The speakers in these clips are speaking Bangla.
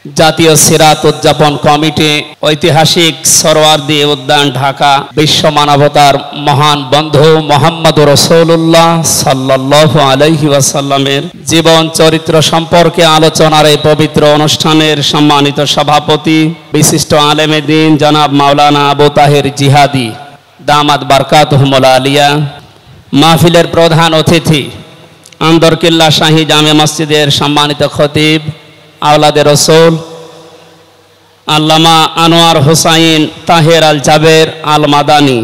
জাতীয় সিরাত উদযাপন কমিটি, ঐতিহাসিক সরওয়ার্দী উদ্যান, ঢাকা। বিশ্ব মানবতার মহান বন্ধু মুহাম্মদুর রাসূলুল্লাহ সাল্লাল্লাহু আলাইহি ওয়াসাল্লামের জীবন চরিত্র সম্পর্কে আলোচনার এই পবিত্র অনুষ্ঠানের সম্মানিত সভাপতি, বিশিষ্ট আলেমে দ্বীন জনাব মাওলানা আবু তাহের জিহাদি দামাত বারকাতুহুল আলিয়া, মাহফিলের প্রধান অতিথি আন্দরকিল্লা শাহী জামে মসজিদের সম্মানিত খতিব আওলাদে রসুল আল্লামা আনোয়ার হোসাইন তাহের আল জাবের আল মাদানী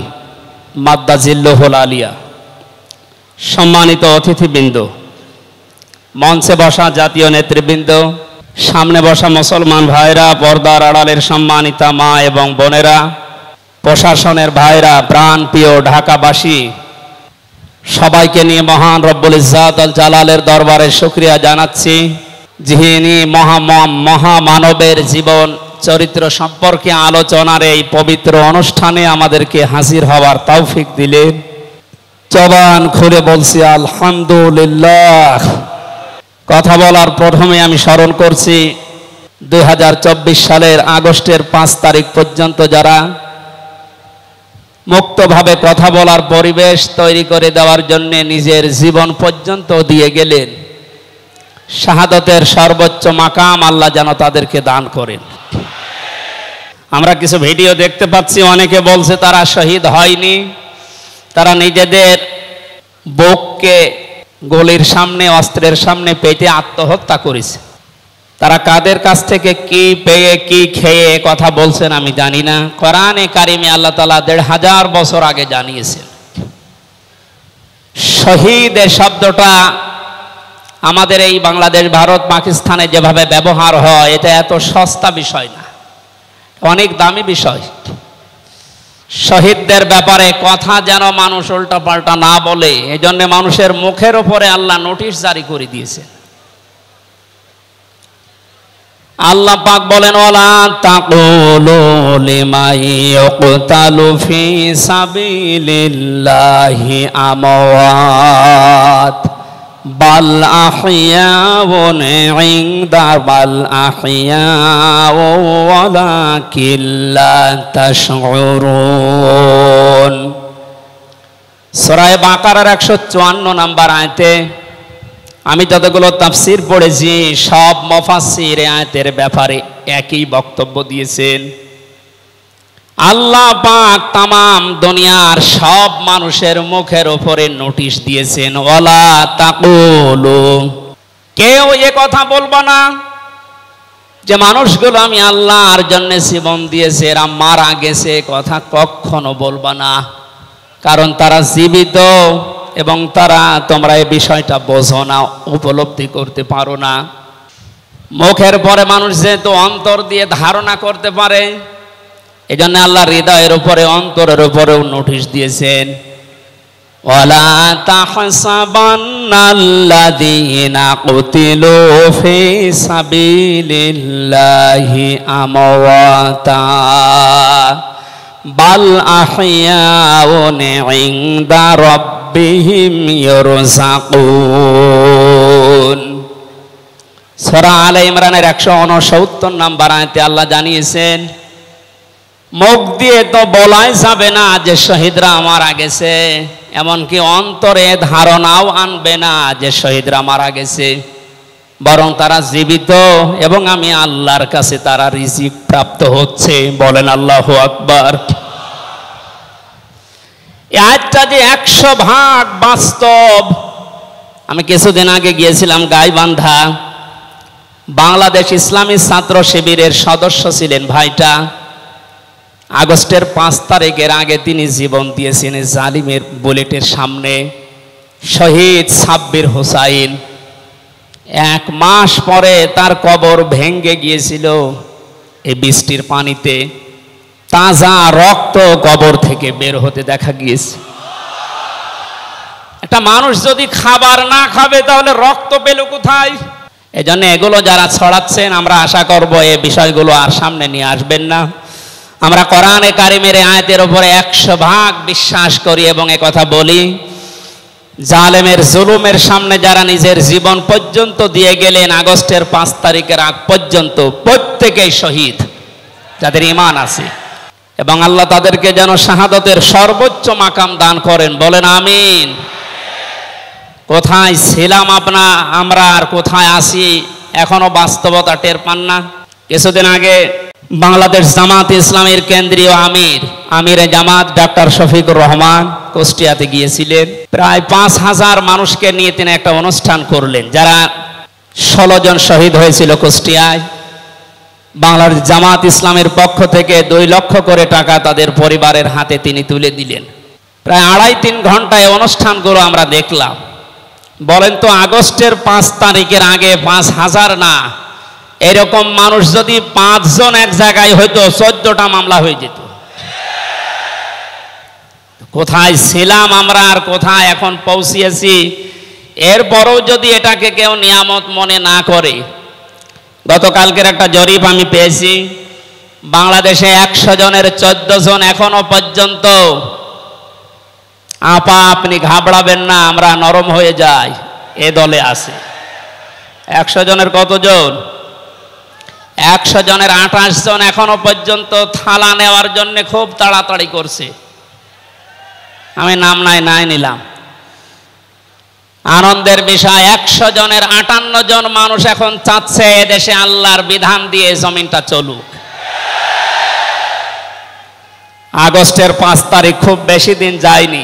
মাদ্দাজিল্লুহুল আলিয়া, সম্মানিত অতিথিবৃন্দ, মঞ্চে বসা জাতীয় নেতৃবৃন্দ, সামনে বসা মুসলমান ভাইরা, পর্দার আড়ালের সম্মানিতা মা এবং বোনেরা, প্রশাসনের ভাইরা, প্রাণপ্রিয় ঢাকাবাসী, সবাইকে নিয়ে মহান রব্বুল ইজ্জাত আল জালালের দরবারে শুকরিয়া জানাচ্ছি, যিনি মহামানবের জীবন চরিত্র সম্পর্কে আলোচনার এই পবিত্র অনুষ্ঠানে আমাদেরকে হাজির হওয়ার তৌফিক দিলেন। জবান খুলে বলছি আলহামদুলিল্লাহ। কথা বলার প্রথমে আমি স্মরণ করছি 2024 সালের আগস্টের 5 তারিখ পর্যন্ত যারা মুক্তভাবে কথা বলার পরিবেশ তৈরি করে দেওয়ার জন্য নিজের জীবন পর্যন্ত দিয়ে গেলেন, শাহাদতের সর্বোচ্চ মাকাম আল্লাহ যেন তাদেরকে দান করেন। আমরা কিছু ভিডিও দেখতে পাচ্ছি, অনেকে বলছে তারা শহীদ হয়নি, তারা নিজেদের বুককে গলির সামনে, অস্ত্রের সামনে পেতে আত্মহত্যা করেছে। তারা কাদের কাছ থেকে কি পেয়ে কি খেয়ে কথা বলছেন আমি জানি না। কোরআনে কারিমে আল্লাহ তাআলা 1500 বছর আগে জানিয়েছেন। শহীদ এর শব্দটা আমাদের এই বাংলাদেশ, ভারত, পাকিস্তানে যেভাবে ব্যবহার হয়, এটা এত সস্তা বিষয় না, অনেক দামি বিষয়। শহীদদের ব্যাপারে কথা যেন মানুষ উল্টাপাল্টা না বলে, এই জন্য মানুষের মুখের উপরে আল্লাহ নোটিশ জারি করে দিয়েছেন। আল্লাহ পাক বলেন, ওয়ালা তাকুলু লিমান ইয়ুকতালু ফি সাবিলিল্লাহি আমওয়াত বাল আহইয়াউন ইনদা বাল আহইয়াউ ওয়ালাকিন লা তাশউরুন। সূরা বাকারার 154 নম্বর আয়াতে আমি যতগুলো তাফসীর পড়েছি, সব মুফাসসির আয়াতের ব্যাপারে একই বক্তব্য দিয়েছেন। আল্লাহ পাক তামাম দুনিয়ার সব মানুষের মুখের উপরে নোটিশ দিয়েছেন, ওয়ালা তাকুলু, কেউ এ কথা বলবো না যে মানুষগুলো আমি আল্লাহর জন্য জীবন দিয়েছে, এরা মারা গেছে, কথা কখনো বলবো না। কারণ তারা জীবিত এবং তারা, তোমরা এই বিষয়টা বোঝো না, উপলব্ধি করতে পারো না। মুখের পরে মানুষ যেহেতু অন্তর দিয়ে ধারণা করতে পারে, এই জন্য আল্লাহ হৃদয়ের উপরে, অন্তরের উপরেও নোটিশ দিয়েছেন, ওয়ালা তাহসাবান্নাল্লাযীনা কুতিলু ফি সাবিলিল্লাহি আমওয়াতা বাল আহইয়াউন ইনদা রাব্বিহিম ইরযাকুন। সূরা আলে ইমরানের 169 নম্বর আয়াতে আল্লাহ জানিয়েছেন, মুখ দিয়ে তো বলাই যাবে না যে শহীদরা মারা গেছে, এমনকি অন্তরে ধারণাও আনবে না যে শহীদরা মারা গেছে, বরং তারা জীবিত এবং আমি আল্লাহর কাছে তারা রিজিক প্রাপ্ত হচ্ছে। বলেন আল্লাহু আকবার। এই আয়াতটা যে 100% বাস্তব। আমি কিছুদিন আগে গিয়েছিলাম গাইবান্ধা, বাংলাদেশ ইসলামী ছাত্র শিবিরের সদস্য ছিলেন ভাইটা। আগস্টের 5 তারিখের আগে তিনি জীবন দিয়েছেন জালিমের বুলেটের সামনে। শহীদ সাব্বির হোসাইন, 1 মাস পরে তার কবর ভেঙে গিয়েছিল এই বৃষ্টির পানিতে। তাজা রক্ত কবর থেকে বের হতে দেখা গিয়েছে। একটা মানুষ যদি খাবার না খাবে তাহলে রক্ত পেল কোথায়? এজন্য এগুলো যারা ছড়াচ্ছেন, আমরা আশা করব এই বিষয়গুলো আর সামনে নিয়ে আসবেন না। আমরা কোরআনে কারিমের আয়াতের উপরে 100% বিশ্বাস করি এবং কথা বলি জালেমের জুলুমের সামনে যারা নিজের জীবন পর্যন্ত দিয়ে গেলেন আগস্টের 5 তারিখের আগ পর্যন্ত, প্রত্যেকেই শহীদ যাদের ঈমান আছে, এবং আল্লাহ তাদেরকে যেন শাহাদাতের সর্বোচ্চ মাকাম দান করেন, বলেন আমিন। কোথায় ছিলাম আমরা আর কোথায় আছি এখনো বাস্তবতা টের পান না। কিছুদিন আগে বাংলাদেশ জামাত ইসলামের কেন্দ্রীয় আমিরে জামাত ডক্টর শফিকুর রহমান কুষ্টিয়াতে গিয়েছিলেন। প্রায় 5,000 মানুষকে নিয়ে তিনি একটা অনুষ্ঠান করলেন। যারা 16 জন শহীদ হয়েছিল কুষ্টিয়ায়, বাংলাদেশ জামাত ইসলামের পক্ষ থেকে 2 লক্ষ করে টাকা তাদের পরিবারের হাতে তিনি তুলে দিলেন। প্রায় 2.5-3 ঘন্টায় অনুষ্ঠানগুলো আমরা দেখলাম। বলেন তো, আগস্টের 5 তারিখের আগে 5,000 না, এরকম মানুষ যদি 5 জন এক জায়গায় হইতো 14টা মামলা হয়ে যেত। কোথায় ছিলাম আমরা আর কোথায় এখন পৌঁছিয়েছি, এরপরও যদি এটাকে কেউ নিয়ামত মনে না করে। গতকালকের একটা জরিপ আমি পেয়েছি, বাংলাদেশে 100 জনের 14 জন এখনো পর্যন্ত আপা আপনি ঘাবড়াবেন না, আমরা নরম হয়ে যাই, এ দলে আছে। 100 জনের কতজন? 100 জনের 28 জন এখনো পর্যন্ত থালা নেওয়ার জন্য খুব তাড়াতাড়ি করছে। আমি নাম নাই নিলাম। আনন্দের বিষয়, 100 জনের 58 জন মানুষ এখন চাচ্ছে এদেশে আল্লাহর বিধান দিয়ে জমিনটা চলুক। আগস্টের 5 তারিখ খুব বেশি দিন যায়নি।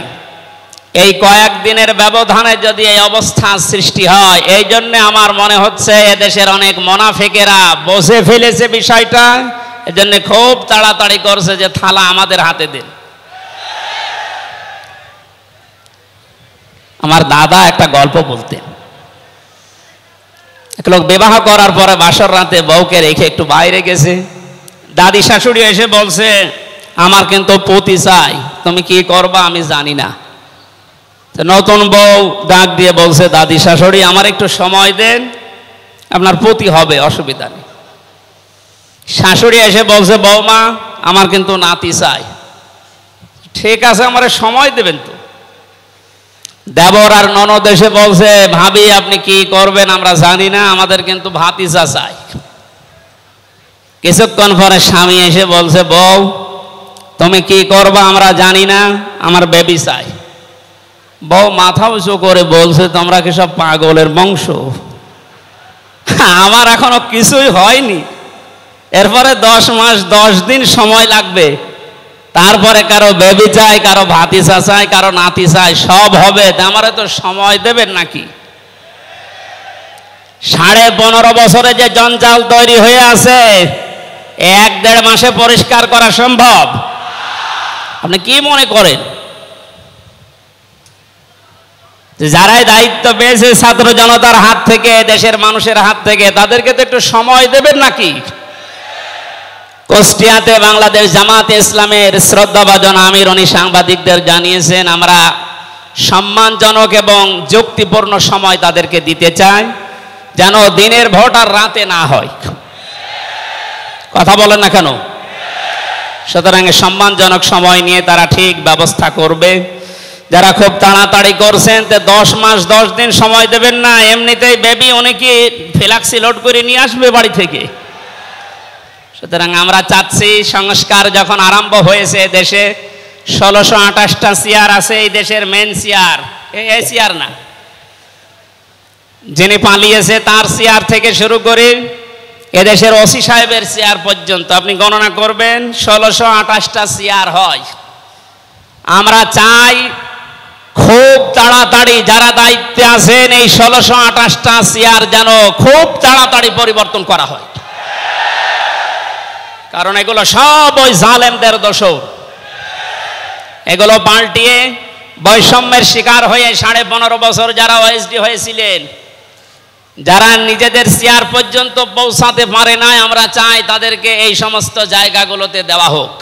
এই কয়েকদিনের ব্যবধানে যদি এই অবস্থা সৃষ্টি হয়, এই জন্য আমার মনে হচ্ছে এদেশের অনেক মুনাফিকেরা বুঝে ফেলেছে বিষয়টা, এজন্য খুব তাড়াতাড়ি করছে যে থালা আমাদের হাতে দেন। আমার দাদা একটা গল্প বলতেন। এক লোক বিবাহ করার পরে বাসর রাতে বউকে রেখে একটু বাইরে গেছে। দাদি শাশুড়ি এসে বলছে, আমার কিন্তু পতি চাই, তুমি কি করবা আমি জানি না। নতুন বউ ডাক দিয়ে বলছে, দাদি শাশুড়ি আমার একটু সময় দেন, আপনার পতি হবে, অসুবিধা নেই। শাশুড়ি এসে বলছে, বৌমা আমার কিন্তু নাতি চাই। ঠিক আছে, আমার সময় দেবেন তো। দেবর আর ননদ এসে বলছে, ভাবি আপনি কি করবেন আমরা জানি না, আমাদের কিন্তু ভাতিজা চাই। কিছুক্ষণ পরে স্বামী এসে বলছে, বউ তুমি কি করবা আমরা জানি না, আমার বেবি চাই। বউ মাথা উঁচু করে বলছে, তোমরা কি সব পাগলের বংশ? আমার এখনো কিছুই হয়নি, এরপরে 10 মাস 10 দিন সময় লাগবে, তারপরে কারো বেবি চাই, কারো ভাতিজা চাই, কারো নাতি চাই, সব হবে। আমারে তো সময় দেবেন নাকি? 15.5 বছরে যে জঞ্জাল তৈরি হয়ে আছে, 1-1.5 মাসে পরিষ্কার করা সম্ভব? আপনি কি মনে করেন? যারাই দায়িত্ব পেয়েছে ছাত্র জনতার হাত থেকে, দেশের মানুষের হাত থেকে, তাদেরকে তো একটু সময় দেবেন নাকি? কুষ্টিয়াতে বাংলাদেশ জামাতে ইসলামের শ্রদ্ধাভাজন আমির উনি সাংবাদিকদের জানিয়েছেন, আমরা সম্মানজনক এবং যুক্তিপূর্ণ সময় তাদেরকে দিতে চাই, যেন দিনের ভোট আর রাতে না হয়। কথা বলেন না কেন? সুতরাং সম্মানজনক সময় নিয়ে তারা ঠিক ব্যবস্থা করবে। যারা খুব তাড়াতাড়ি করছেন, 10 মাস 10 দিন সময় দেবেন না, এমনিতেই বেবি অনেকে ফ্ল্যাক্সি লোড করে নিয়ে আসবে বাড়ি থেকে। সুতরাং আমরা চাচ্ছি, সংস্কার যখন আরম্ভ হয়েছে দেশে, 1628টা চেয়ার আছে এই দেশের মেন চেয়ার, এই চেয়ার না, যিনি পালিয়েছে তার চেয়ার থেকে শুরু করে এদেশের ওসি সাহেবের চেয়ার পর্যন্ত আপনি গণনা করবেন, 1628টা চেয়ার হয়। আমরা চাই খুব তাড়াতাড়ি যারা দায়িত্বে আছেন এই 1628টা চেয়ার যেন খুব তাড়াতাড়ি পরিবর্তন করা হয়, কারণ এগুলো সব ওই জালেমদের দোষর। এগুলো পাল্টিয়ে বৈষম্যের শিকার হয়ে 15.5 বছর যারা ওএসডি হয়েছিলেন, যারা নিজেদের চেয়ার পর্যন্ত পৌঁছাতে পারে নাই, আমরা চাই তাদেরকে এই সমস্ত জায়গাগুলোতে দেওয়া হোক।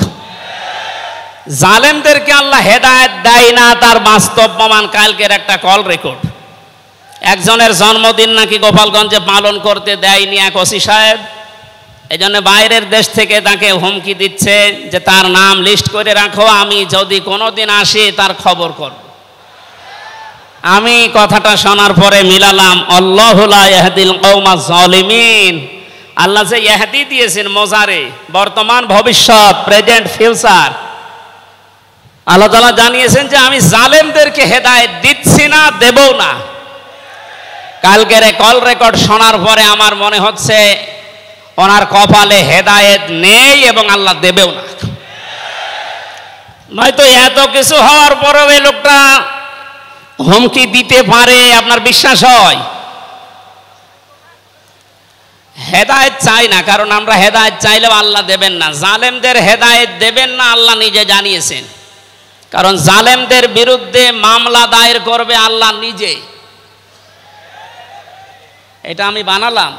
জালেমদেরকে আল্লাহ হেদায়েত দেয় না, তার বাস্তব প্রমাণ কালকের একটা কল রেকর্ড। একজনের জন্মদিন নাকি গোপালগঞ্জে পালন করতে দেয়নি এক ওসি সাহেব, এই জন্য বাইরের দেশ থেকে তাকে হুমকি দিচ্ছে যে তার নাম লিস্ট করে রাখো, আমি যদি কোনোদিন আসি তার খবর করব। আমি কথাটা শোনার পরে মিলালাম, আল্লাহু লা ইয়াহদিল কওমাজ জালিমিন। আল্লাহ যে ইহদি দিয়েছেন মোজারে, বর্তমান ভবিষ্যৎ, প্রেজেন্ট ফিউচার, আল্লাহ তাআলা জানিয়েছেন যে আমি জালেমদেরকে হেদায়েত দিচ্ছি না, দেবও না। কালকের কল রেকর্ড শোনার পরে আমার মনে হচ্ছে ওনার কপালে হেদায়েত নেই এবং আল্লাহ দেবেও না। নয়তো এত কিছু হওয়ার পরেও এই লোকটা হুমকি দিতে পারে, আপনার বিশ্বাস হয়? হেদায়েত চাই না, কারণ আমরা হেদায়েত চাইলেও আল্লাহ দেবেন না। জালেমদের হেদায়েত দেবেন না আল্লাহ নিজে জানিয়েছেন, কারণ জালেমদের বিরুদ্ধে মামলা দায়ের করবে আল্লাহ নিজে। এটা আমি বানালাম।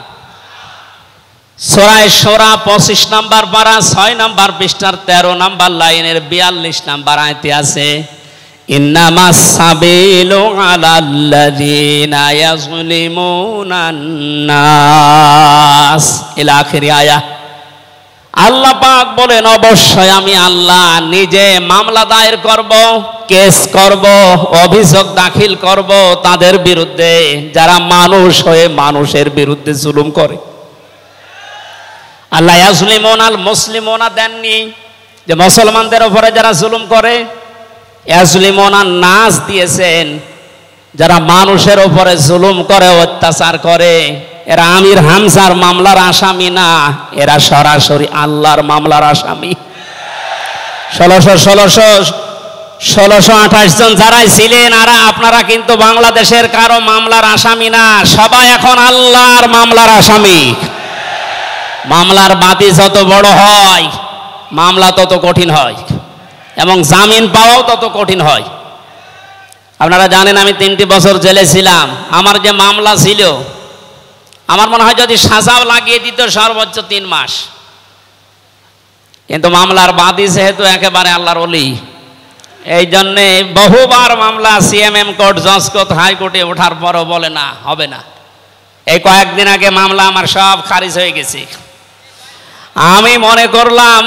সূরা শূরা 25 নম্বর পারা 6 নম্বর পৃষ্ঠার 13 নম্বর লাইনের 42 নম্বর আয়াতে আছে, ইন্নামাস সাবিলু আলাল্লাযিনা ইয়াযলিমুনান নাস ইলা আখির আয়া। আল্লাহ পাক বলেন, অবশ্যই আমি আল্লাহ নিজে মামলা দায়ের করব, কেস করব, অভিযোগ দাখিল করব তাদের বিরুদ্ধে যারা মানুষ হয়ে মানুষের বিরুদ্ধে জুলুম করে। আল্লাহ ইয়াজলিমুনাল মুসলিমুনা দেননি, যে মুসলমানদের উপরে যারা জুলুম করে, ইয়াজলিমুনান নাস দিয়েছেন, যারা মানুষের উপরে জুলুম করে, অত্যাচার করে। এরা আমির হামজার মামলার আসামি না, এরা সরাসরি আল্লাহর মামলার আসামি। 1628 জন যারাই ছিলেন, আর আপনারা কিন্তু বাংলাদেশের কারো মামলার আসামি না, সবাই এখন আল্লাহর মামলার আসামি। মামলার বাদী যত বড় হয়, মামলা তত কঠিন হয় এবং জামিন পাওয়াও তত কঠিন হয়। আপনারা জানেন আমি 3টি বছর জেলে ছিলাম। আমার যে মামলা ছিল, আমার মনে হয় যদি সাজাও লাগিয়ে দিত সর্বোচ্চ 3 মাস। কিন্তু মামলার বাদী যেহেতু একেবারে আল্লাহর ওলি, এই জন্যে বহুবার মামলা সিএমএম কোর্ট, জজ কোর্ট, হাইকোর্টে ওঠার পরও বলে না, হবে না। এই কয়েকদিন আগে মামলা আমার সব খারিজ হয়ে গেছে। আমি মনে করলাম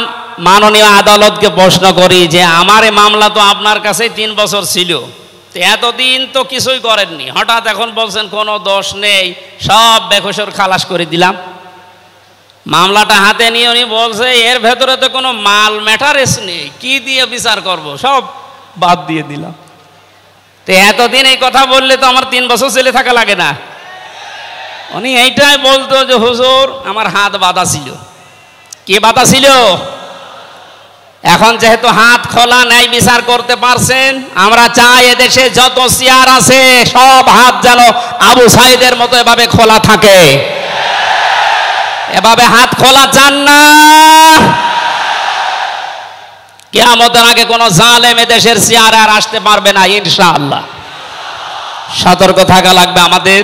মাননীয় আদালতকে প্রশ্ন করি যে আমার এই মামলা তো আপনার কাছে 3 বছর ছিল, এতদিন তো কিছুই করেননি, হঠাৎ এখন বলছেন কোনো দোষ নেই, সব বেকসুর খালাস করে দিলাম। মামলাটা হাতে নিয়ে উনি বলছে এর ভেতরে তো কোনো মাল ম্যাটারেস নেই, কি দিয়ে বিচার করব, সব বাদ দিয়ে দিলাম। তো এতদিন এই কথা বললে তো আমার 3 বছর জেলে থাকা লাগে না। উনি এইটাই বলতো যে হুজুর আমার হাত বাঁধা ছিল। কি বাধা ছিল? এখন যেহেতু হাত খোলা, ন্যায় বিচার করতে পারছেন, আমরা চাই এদেশে যত চেয়ার আছে সব হাত যেন আবু সাইদের মতো এভাবে খোলা থাকে। এভাবে হাত খোলা চান না? কিয়ামতের আগে কোন জালেম এদেশের চেয়ারে আর আসতে পারবে না ইনশাআল্লাহ। সতর্ক থাকা লাগবে আমাদের।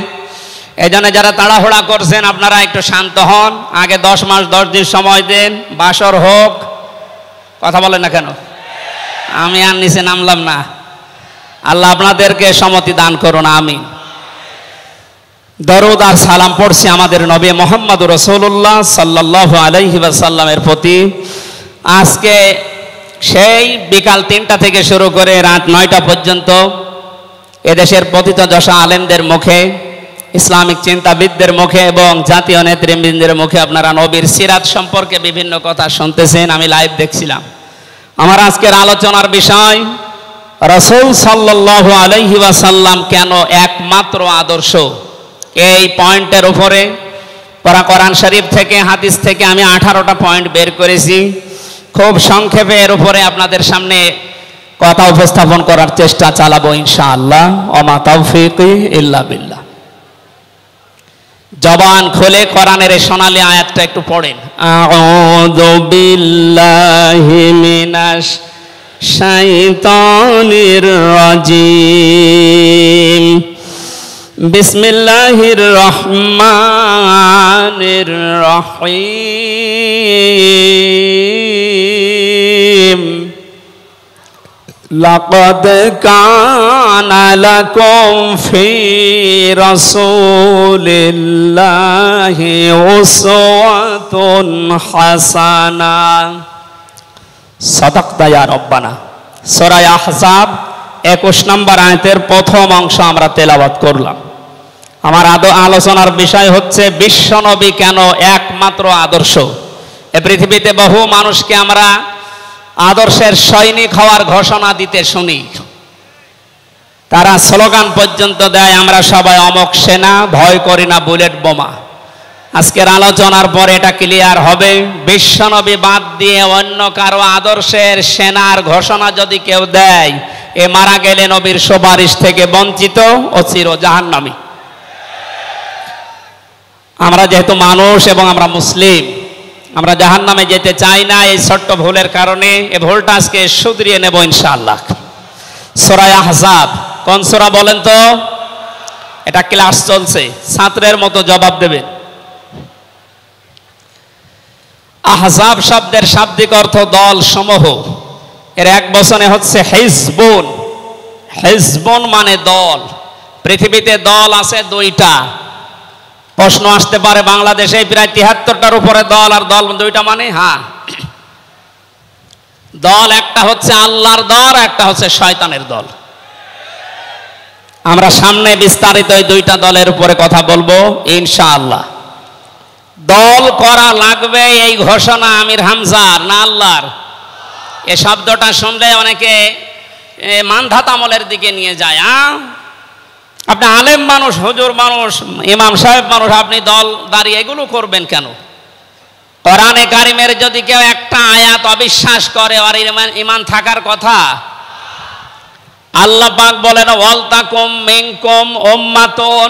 এই জন্য যারা তাড়াহুড়া করছেন আপনারা একটু শান্ত হন। আগে 10 মাস 10 দিন সময় দেন, বাসর হোক। কথা বলেন না কেন? আমি আর নিচে নামলাম না। আল্লাহ আপনাদেরকে সম্মতি দান করুন, আমিন। দরুদ আর সালাম পড়ছি আমাদের নবী মুহাম্মদ রাসূলুল্লাহ সাল্লাল্লাহু আলাইহি ওয়াসাল্লামের প্রতি। আজকে সেই বিকাল 3টা থেকে শুরু করে রাত 9টা পর্যন্ত এদেশের পতিতযশা আলেমদের মুখে, ইসলামিক চিন্তাবিদদের মুখে এবং জাতীয় নেতৃবৃন্দের মুখে আপনারা নবীর সিরাত সম্পর্কে বিভিন্ন কথা শুনতেছেন। আমি লাইভ দেখছিলাম। আমার আজকের আলোচনার বিষয় রাসূল সাল্লাল্লাহু আলাইহি ওয়াসাল্লাম কেন একমাত্র আদর্শ। এই পয়েন্টের উপরে কোরআন শরীফ থেকে, হাদিস থেকে আমি 18টা পয়েন্ট বের করেছি। খুব সংক্ষেপে এর উপরে আপনাদের সামনে কথা উপস্থাপন করার চেষ্টা চালাবো ইনশাআল্লাহ। ওমা তাওফীকি ইল্লা বিল্লাহ। জবান খুলে কোরআনের এই সোনালী আয়াতটা একটু পড়েন। আউযু বিল্লাহি মিনাশ শাইতানির রাজিম। বিসমিল্লাহির রহমানির রহিম। লাকাদ কানা লাকুম ফি রাসূলিল্লাহি উসওয়াতুন হাসানাহ। সাদাকতা ইয়া রাব্বানা। সূরা আহজাব 21 নম্বর আয়াতের প্রথম অংশ আমরা তেলাওয়াত করলাম। আমার আলোচনার বিষয় হচ্ছে বিশ্বনবী কেন একমাত্র আদর্শ। এ পৃথিবীতে বহু মানুষকে আমরা আদর্শের সৈনিক হওয়ার ঘোষণা দিতে শুনি, তারা স্লোগান পর্যন্ত দেয়, আমরা সবাই অমক সেনা, ভয় করি না বুলেট বোমা। আজকের আলোচনার পর এটা ক্লিয়ার হবে, বিশ্বনবী বাদ দিয়ে অন্য কারো আদর্শের সেনার ঘোষণা যদি কেউ দেয়, এ মারা গেলে নবীর সুপারিশ থেকে বঞ্চিত ও চির জাহান্নামী। আমরা যেহেতু মানুষ এবং আমরা মুসলিম, আমরা জাহান্নামে যেতে চাই না। এই ছোট্ট ভুলের কারণে এই ভুলটা আজকে শুধরিয়ে নেব ইনশাআল্লাহ। সূরা আহজাব কোন সূরা বলেন তো? এটা ক্লাস চলছে, ছাত্রের মতো জবাব দেবেন। আহজাব শব্দের শাব্দিক অর্থ দল সমূহ। এর এক বচনে হচ্ছে হিজবুন। হিজবুন মানে দল। পৃথিবীতে দল আছে দুইটা। প্রশ্ন আসতে পারে, বাংলাদেশে প্রায় ৭৩টার উপরে দল, আর দল দুইটা মানে? হ্যাঁ, দল একটা হচ্ছে আল্লাহর দল, একটা হচ্ছে শয়তানের দল। আমরা সামনে বিস্তারিত এই দুইটা দলের উপরে কথা বলবো ইনশাআল্লাহ। দল করা লাগবে এই ঘোষণা আমির হামজার না আল্লাহর? এই শব্দটা শুনলে অনেকে মানধাত আমলের দিকে নিয়ে যায়। আপনি আলেম মানুষ, হুজুর মানুষ, ইমাম সাহেব মানুষ, আপনি দল দাঁড়িয়ে এগুলো করবেন কেন? কোরআনে কারিমের যদি কেউ একটা আয়াত অবিশ্বাস করে, আর ইমান থাকার কথা। আল্লাহ পাক বলেন, ওয়ালতাকুম মিনকুম উম্মাতুন,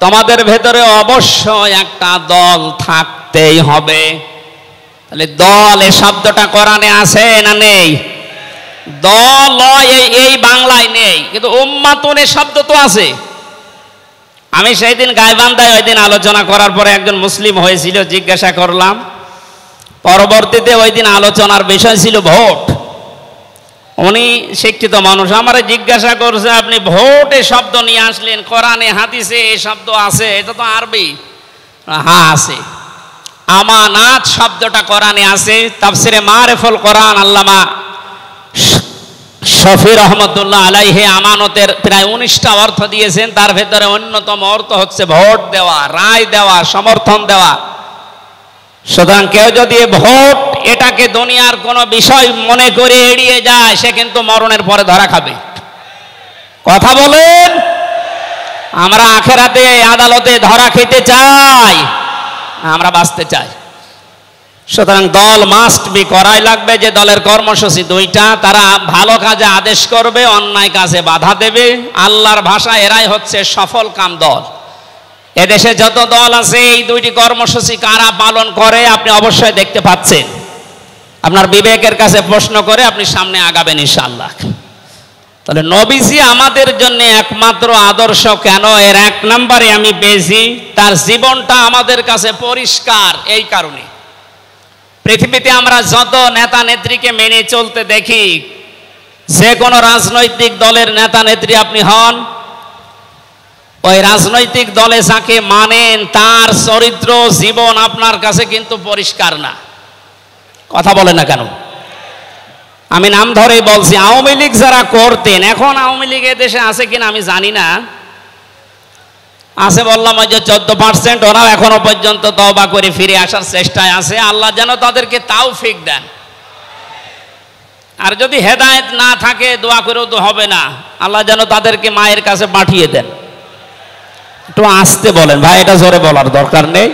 তোমাদের ভেতরে অবশ্যই একটা দল থাকতেই হবে। তাহলে দল এই শব্দটা কোরআনে আছে না নেই? দল এই বাংলায় নেই, কিন্তু উম্মাতুন এই শব্দ তো আছে। আমি সেই দিন গাইবান্ধায় ওই দিন আলোচনা করার পরে একজন মুসলিম হয়েছিল, জিজ্ঞাসা করলাম। পরবর্তীতে ওই দিন আলোচনার বিষয় ছিল ভোট। উনি শিক্ষিত মানুষ, আমারে জিজ্ঞাসা করছে, আপনি ভোট এই শব্দ নিয়ে আসলেন, কোরআনে হাদিসে এই শব্দ আছে? এটা তো আরবি। হ্যাঁ আছে। আমানাত শব্দটা কোরআনে আছে। তাফসিরে মারিফুল কোরআন আল্লামা শফি রহমতুল্লাহ আলাইহি আমানতের প্রায় 19টা অর্থ দিয়েছেন। তার ভেতরে অন্যতম অর্থ হচ্ছে ভোট দেওয়া, রায় দেওয়া, সমর্থন দেওয়া। সুতরাং কেউ যদি ভোট এটাকে দুনিয়ার কোনো বিষয় মনে করে এড়িয়ে যায়, সে কিন্তু মরণের পরে ধরা খাবে। কথা বলেন, আমরা আখেরাতে আদালতে ধরা খেতে চাই, আমরা বাঁচতে চাই। সুতরাং দল মাস্ট বি, করাই লাগবে। যে দলের কর্মসূচি দুইটা, তারা ভালো কাজে আদেশ করবে, অন্যায় কাজে বাধা দেবে। আল্লাহর ভাষা এরাই হচ্ছে সফল কাম দল। এদেশে যত দল আছে, এই দুইটি কর্মসূচি কারা পালন করে আপনি অবশ্যই দেখতে পাচ্ছেন। আপনার বিবেকের কাছে প্রশ্ন করে আপনি সামনে আগাবেন ইনশাআল্লাহ। তাহলে নবীজি আমাদের জন্য একমাত্র আদর্শ কেন? এর এক নম্বরে আমি পেয়েছি, তার জীবনটা আমাদের কাছে পরিষ্কার। এই কারণে পৃথিবীতে আমরা যত নেতা নেত্রীকে মেনে চলতে দেখি, যে কোনো রাজনৈতিক দলের নেতা নেত্রী আপনি হন, ওই রাজনৈতিক দলে যাকে মানেন তার চরিত্র জীবন আপনার কাছে কিন্তু পরিষ্কার না। কথা বলে না কেন? আমি নাম ধরেই বলছি, আওয়ামী লীগ যারা করতেন, এখন আওয়ামী লীগ দেশে আছে কিনা আমি জানি না, আছে বললাম ওই যে 14%, ওরাও এখনো পর্যন্ত তওবা করে ফিরে আসার চেষ্টায় আছে। আল্লাহ যেন তাদেরকে তাওফিক দেন। আর যদি হেদায়েত না থাকে, দোয়া করেও তো হবে না, আল্লাহ যেন তাদেরকে মায়ের কাছে পাঠিয়ে দেন। একটু আস্তে বলেন ভাই, এটা জোরে বলার দরকার নেই।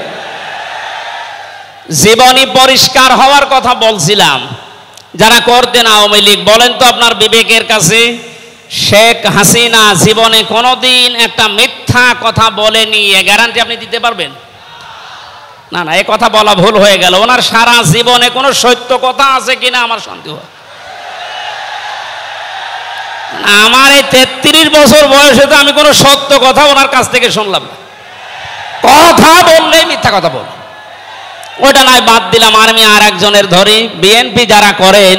জীবনী পরিষ্কার হওয়ার কথা বলছিলাম। যারা করতেন আওয়ামী লীগ, বলেন তো আপনার বিবেকের কাছে, শেখ হাসিনা জীবনে কোনোদিন একটা মিথ্যা কথা বলেনি, এ গ্যারান্টি আপনি দিতে পারবেন? না না, এ কথা বলা ভুল হয়ে গেল। ওনার সারা জীবনে কোনো সত্য কথা আছে কিনা আমার সন্দেহ। আমার এই 33 বছর বয়সে তো আমি কোনো সত্য কথা ওনার কাছ থেকে শুনলাম না। কথা বললেই মিথ্যা কথা বল, ওটা নয় বাদ দিলাম। আমি আর একজনের ধরি, বিএনপি যারা করেন,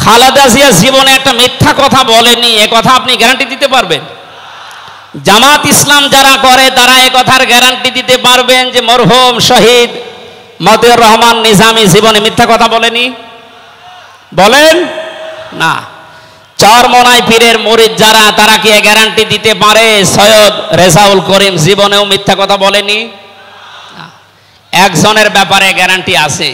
খালেদা জিয়া জীবনে একটা মিথ্যা কথা বলেনি, এ কথা আপনি গ্যারান্টি দিতে পারবেন? জামাত ইসলাম যারা করে, তারা এ কথার গ্যারান্টি দিতে পারবেন যে মরহুম শহীদ মতিউর রহমান নিজামী জীবনে মিথ্যা কথা বলেনি? বলেন না। চরমনাই পীরের মুরিদ যারা, তারা কি গ্যারান্টি দিতে পারে সৈয়দ রেজাউল করিম জীবনেও মিথ্যা কথা বলেনি? একজনের ব্যাপারে গ্যারান্টি আছে,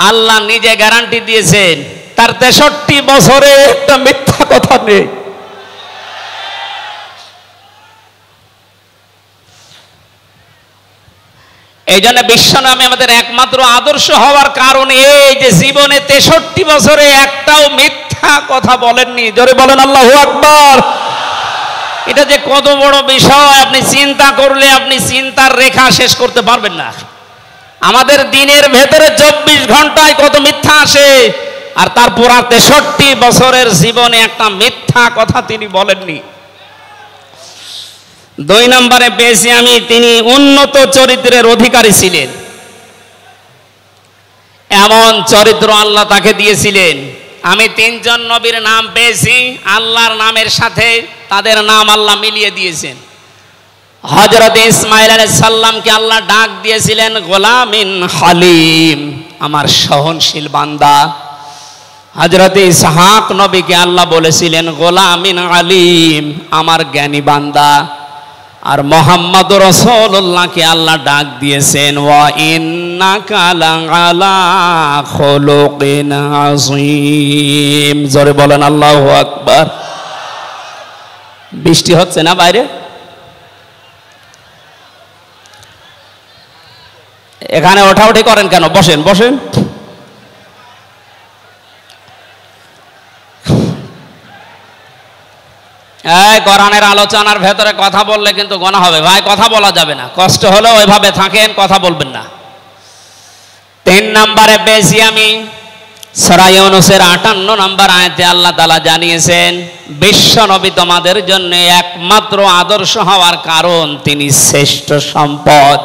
আল্লাহ নিজে গ্যারান্টি দিয়েছেন, তার 63 বছরে একটা মিথ্যা কথা নেই। এই জন্য বিশ্বনবী আমাদের একমাত্র আদর্শ হওয়ার কারণ এই যে জীবনে 63 বছরে একটাও মিথ্যা কথা বলেননি। জোরে বলেন আল্লাহু আকবার। এটা যে কত বড় বিষয় আপনি চিন্তা করলে আপনি চিন্তার রেখা শেষ করতে পারবেন না। আমাদের দিনের ভেতরে 24 ঘন্টায় কত মিথ্যা আসে, আর তারপর 63 বছরের জীবনে একটা মিথ্যা কথা তিনি বলেননি। 2 নম্বরে পেয়েছি আমি, তিনি উন্নত চরিত্রের অধিকারী ছিলেন। এমন চরিত্র আল্লাহ তাকে দিয়েছিলেন। আমি 3 জন নবীর নাম পেয়েছি, আল্লাহর নামের সাথে তাদের নাম আল্লাহ মিলিয়ে দিয়েছেন। হযরত ইসমাঈল আলাইহিস সালামকে আল্লাহ ডাক দিয়েছিলেন গোলামিন হালিম, আমার সহনশীল বান্দা। হযরত ইসহাক নবীকে আল্লাহ বলেছিলেন গোলামিন আলিম, আমার জ্ঞানী বান্দা। আর মুহাম্মদ রাসূলুল্লাহকে আল্লাহ ডাক দিয়েছেন ওয়া ইন্নাকা লাআলা খুলুকিন আযীম। জোরে বলেন আল্লাহু আকবার। বৃষ্টি হচ্ছে না বাইরে? এখানে ওঠাউঠি করেন কেন? বসেন বসেন। এই কোরআনের আলোচনার ভেতরে কথা বললে কিন্তু গুনাহ হবে ভাই, কথা বলা যাবে না। কষ্ট হলেও ওইভাবে থাকেন, কথা বলবেন না। 3 নম্বরে পেয়েছি আমি সূরা ইউনূসের 58 নম্বর আয়াতে আল্লাহ তাআলা জানিয়েছেন বিশ্ব নবী তোমাদের জন্য একমাত্র আদর্শ হওয়ার কারণ তিনি শ্রেষ্ঠ সম্পদ।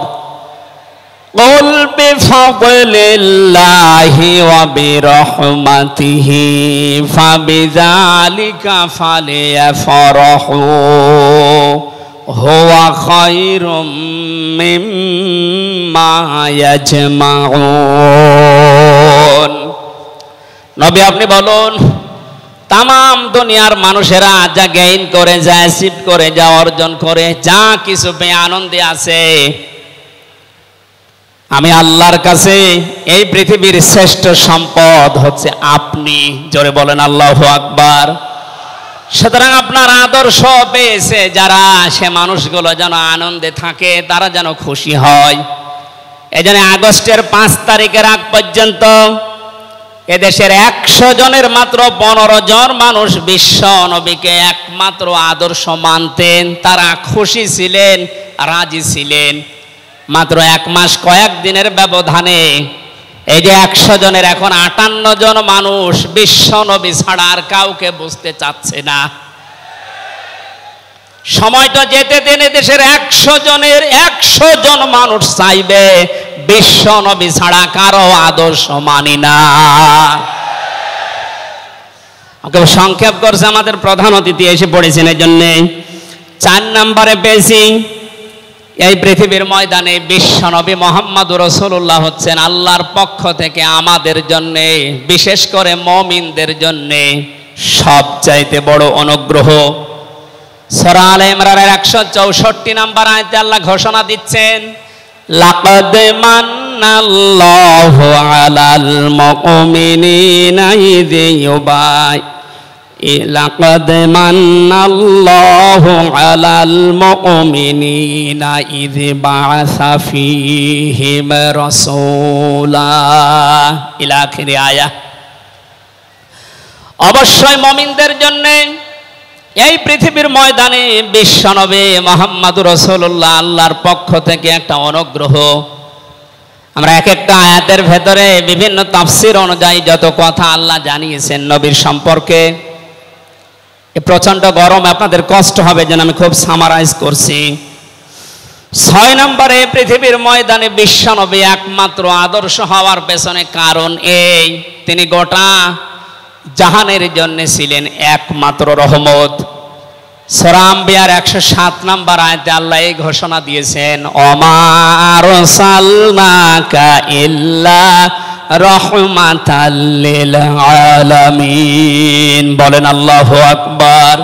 قل بفضل الله وبرحمته فبذلك فليفرحوا هو خير مما يجمعون। নবী আপনি বলুন, তাম দুনিয়ার মানুষেরা যা গেইন করে, যা অ্যাচিভ করে, যা অর্জন করে, যা কিছু পেয়ে আনন্দে আছে, আমি আল্লাহর কাছে এই পৃথিবীর শ্রেষ্ঠ সম্পদ হচ্ছে আপনি। জোরে বলেন আল্লাহু আকবার। সুতরাং আপনার আদর্শ পেয়েছে যারা, সে মানুষগুলো যেন আনন্দে থাকে, তারা যেন খুশি হয়। এই জন্য আগস্টের 5 তারিখের আগ পর্যন্ত এদেশের 100 জনের মাত্র 15 জন মানুষ বিশ্ব নবীকে একমাত্র আদর্শ মানতেন। তারা খুশি ছিলেন, রাজি ছিলেন। মাত্র 1 মাস কয়েক দিনের ব্যবধানে এই যে 100 জনের এখন 58 জন মানুষ বিশ্ব নবী ছাড়া আর কাউকে বুঝতে চাচ্ছে না। সময়টা যেতে দিন দেশের 100 জনের 100 জন মানুষ চাইবে বিশ্ব নবী ছাড়া কারো আদর্শ মানি না। ওকে সংক্ষেপ করছে আমাদের প্রধান অতিথি এসে পড়েছেন, এই জন্যে 4 নম্বরে পেয়েছি এই পৃথিবীর ময়দানে বিশ্ব নবী মুহাম্মদুর রাসূলুল্লাহ হচ্ছেন আল্লাহর পক্ষ থেকে আমাদের জন্য, বিশেষ করে মুমিনদের জন্য সবচাইতে বড় অনুগ্রহ। সূরা আলে ইমরানের 164 নম্বর আয়াতে আল্লাহ ঘোষণা দিচ্ছেন লাকাদ মান্নাল্লাহু আলাল মুমিনিনা ইয লাকাদ মান্নাল্লাহু আলাল মুমিনিনা ইয বাআসা ফীহিম রাসূলা ইলা আখির আয়াত। অবশ্যই মুমিনদের জন্য এই পৃথিবীর ময়দানে বিশ্বনবী মুহাম্মদুর রাসূলুল্লাহ আল্লাহর পক্ষ থেকে একটা অনুগ্রহ। আমরা এক একটা আয়াতের ভেতরে বিভিন্ন তাফসীর অনুযায়ী যত কথা আল্লাহ জানিয়েছেন নবীর সম্পর্কে, প্রচন্ড গরম, আপনাদের কষ্ট হবে যেন আমি খুব সামারাইজ করছি। 6 নম্বরে পৃথিবীর ময়দানে বিশ্বনবী একমাত্র আদর্শ হওয়ার পেছনে কারণ এই, তিনি গোটা জাহানের জন্য ছিলেন একমাত্র রহমত। সূরা আম্বিয়ার 107 নম্বর আয়াতে আল্লাহ এই ঘোষণা দিয়েছেন ওমা আরসালনাকা ইল্লা রাহমাতাল লিল আলামিন। বলেন আল্লাহু আকবার।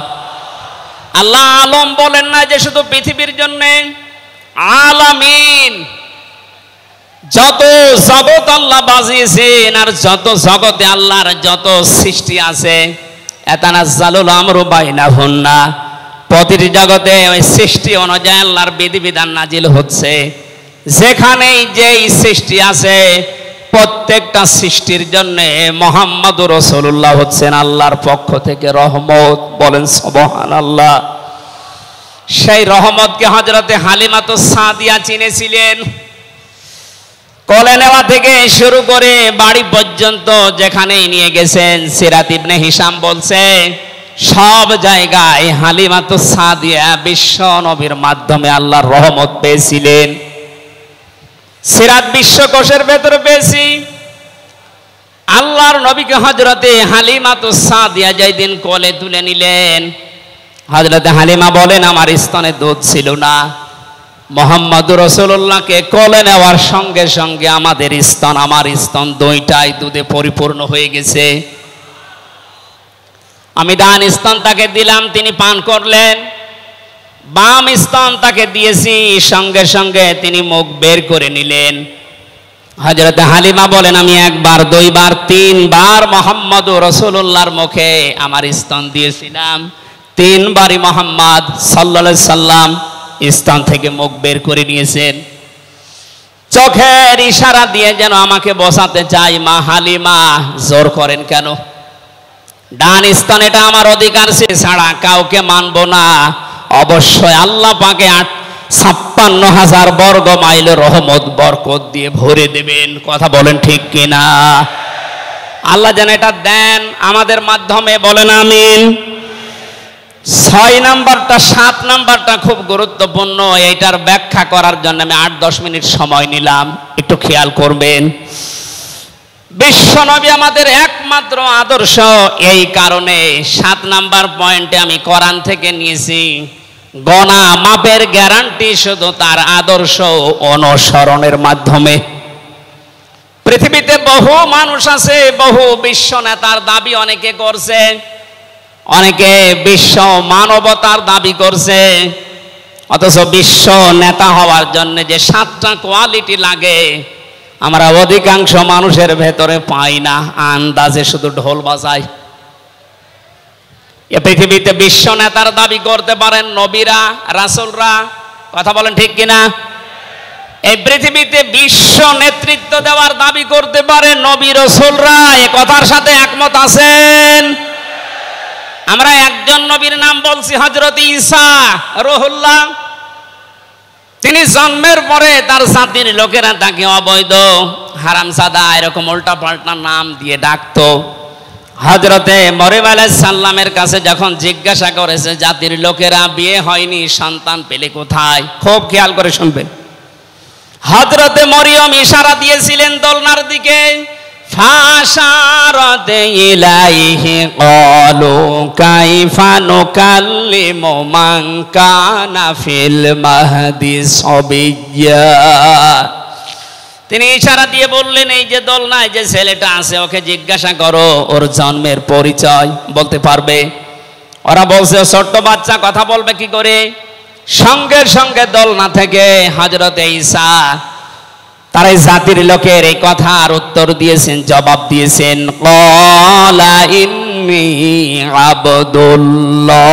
আল্লাহ আলম বলেন না যে শুধু পৃথিবীর জন্য, আলামিন যত জগৎ আল্লাহ বাজিয়েছেন আর যত জগতে আল্লাহর যত সৃষ্টি আছে, এতানাজ্জালুল আমরু বাইনাহুন্না, প্রতিটি জগতে ওই সৃষ্টি অনুযায়ী আল্লাহর বিধিবিধান নাজিল হচ্ছে। যেখানেই যেই সৃষ্টি আছে প্রত্যেকটা সৃষ্টির জন্য মুহাম্মদুর রাসূলুল্লাহ হচ্ছেন আল্লাহর পক্ষ থেকে রহমত। বলেন সুবহানাল্লাহ। সেই রহমতকে হযরতে হালিমাতুস সাদিয়া চিনেছিলেন। কোলে নেওয়া থেকে শুরু করে বাড়ি পর্যন্ত যেখানেই নিয়ে গেছেন, সিরাত ইবনে হিশাম বলছে সব জায়গায় হালিমাতুস সাদিয়া বিশ্ব নবীর মাধ্যমে আল্লাহর রহমত পেয়েছিলেন। সিরাত বিশ্বকোষের ভেতরে পেয়েছি আল্লাহর নবীকে হযরতে হালিমাতুস সাদিয়া যেই দিন কোলে তুলে নিলেন, হযরতে হালিমা বলেন আমার স্তনে দুধ ছিল না, মুহাম্মদুর রাসূলুল্লাহকে কোলে নেওয়ার সঙ্গে সঙ্গে আমাদের স্তন, আমার স্তন দুইটাই দুধে পরিপূর্ণ হয়ে গেছে। আমি ডান স্তন তাকে দিলাম, তিনি পান করলেন। বাম স্তন তাকে দিয়েছি, সঙ্গে সঙ্গে তিনি মুখ বের করে নিলেন। হযরতে হালিমা বলেন আমি একবার, দুইবার, তিনবার মুহাম্মদুর রাসূলুল্লাহর মুখে আমার স্তন দিয়েছিলাম। তিনবারই মুহাম্মদ সাল্লাল্লাহু আলাইহি সাল্লাম স্তন থেকে মুখ বের করে নিয়েছেন। চোখের ইশারা দিয়ে যেন আমাকে বসাতে চাই, মা হালিমা জোর করেন কেন? ডান স্তন এটা আমার অধিকার, সে ছাড়া কাউকে মানব না। অবশ্যই আল্লাহ পাকে ৫৬,০০০ বর্গ মাইল রহমত বরকত দিয়ে ভরে দেবেন। কথা বলেন ঠিক কিনা? আল্লাহ যেন এটা দেন আমাদের মাধ্যমে, বলেন আমিন। ৬ নাম্বারটা ৭ নাম্বারটা খুব গুরুত্বপূর্ণ, এইটার ব্যাখ্যা করার জন্য আমি ৮-১০ মিনিট সময় নিলাম, একটু খেয়াল করবেন। বিশ্বনবী আমাদের একমাত্র আদর্শ, এই কারণে ৭ নাম্বার পয়েন্টে আমি কোরআন থেকে নিয়েছি। গণা মাপের গ্যারান্টি শুধু তার আদর্শ অনুসরণের মাধ্যমে। পৃথিবীতে বহু মানুষ আছে, বহু বিশ্ব নেতার দাবি অনেকে করছে, অনেকে বিশ্ব মানবতার দাবি করছে, অথচ বিশ্ব নেতা হওয়ার জন্য যে 7টা কোয়ালিটি লাগে আমরা অধিকাংশ মানুষের ভেতরে পাই না, আন্দাজে শুধু ঢোল বাজায়। এ পৃথিবীতে বিশ্ব নেতার দাবি করতে পারেন নবীরা, রাসূলরা। কথা বলেন ঠিক কিনা? এই পৃথিবীতে বিশ্ব নেতৃত্ব দেওয়ার দাবি করতে পারেন নবী রাসূলরা। এ কথার সাথে একমত আছেন? আমরা একজন নবীর নাম বলছি, হযরত ঈসা রুহুল্লাহ। তিনি জন্মের পরে তার জাতির লোকেরা তাকে অবৈধ, হারামজাদা, এরকম উল্টা পাল্টা নাম দিয়ে ডাকতো। হযরতে মরিয়ম আলাইহিস সালামের কাছে যখন জিজ্ঞাসা করেছে জাতির লোকেরা বিয়ে হয়নি, সন্তান পেলে কোথায়, খুব খেয়াল করে শুনবেন। হযরতে মরিয়ম ইশারা দিয়েছিলেন দোলনার দিকে, ফাশারাত ইলাইহি ক্বালু কাইফা নুকাল্লিমু মান কানা ফিল মাহদি সাবিয়্যা। তিনি ইশারা দিয়ে বললেন এই যে দোলনায় যে ছেলেটা আছে ওকে জিজ্ঞাসা করো ওর জন্মের পরিচয় বলতে পারবে। ওরা বলছে ছোট্ট বাচ্চা কথা বলবে কি করে? সঙ্গে সঙ্গে দোলনা থেকে হযরতে ঈসা তার এই জাতির লোকের এই কথার উত্তর দিয়েছেন, জবাব দিয়েছেন, ক্বালা ইন্নী আবদুল্লাহ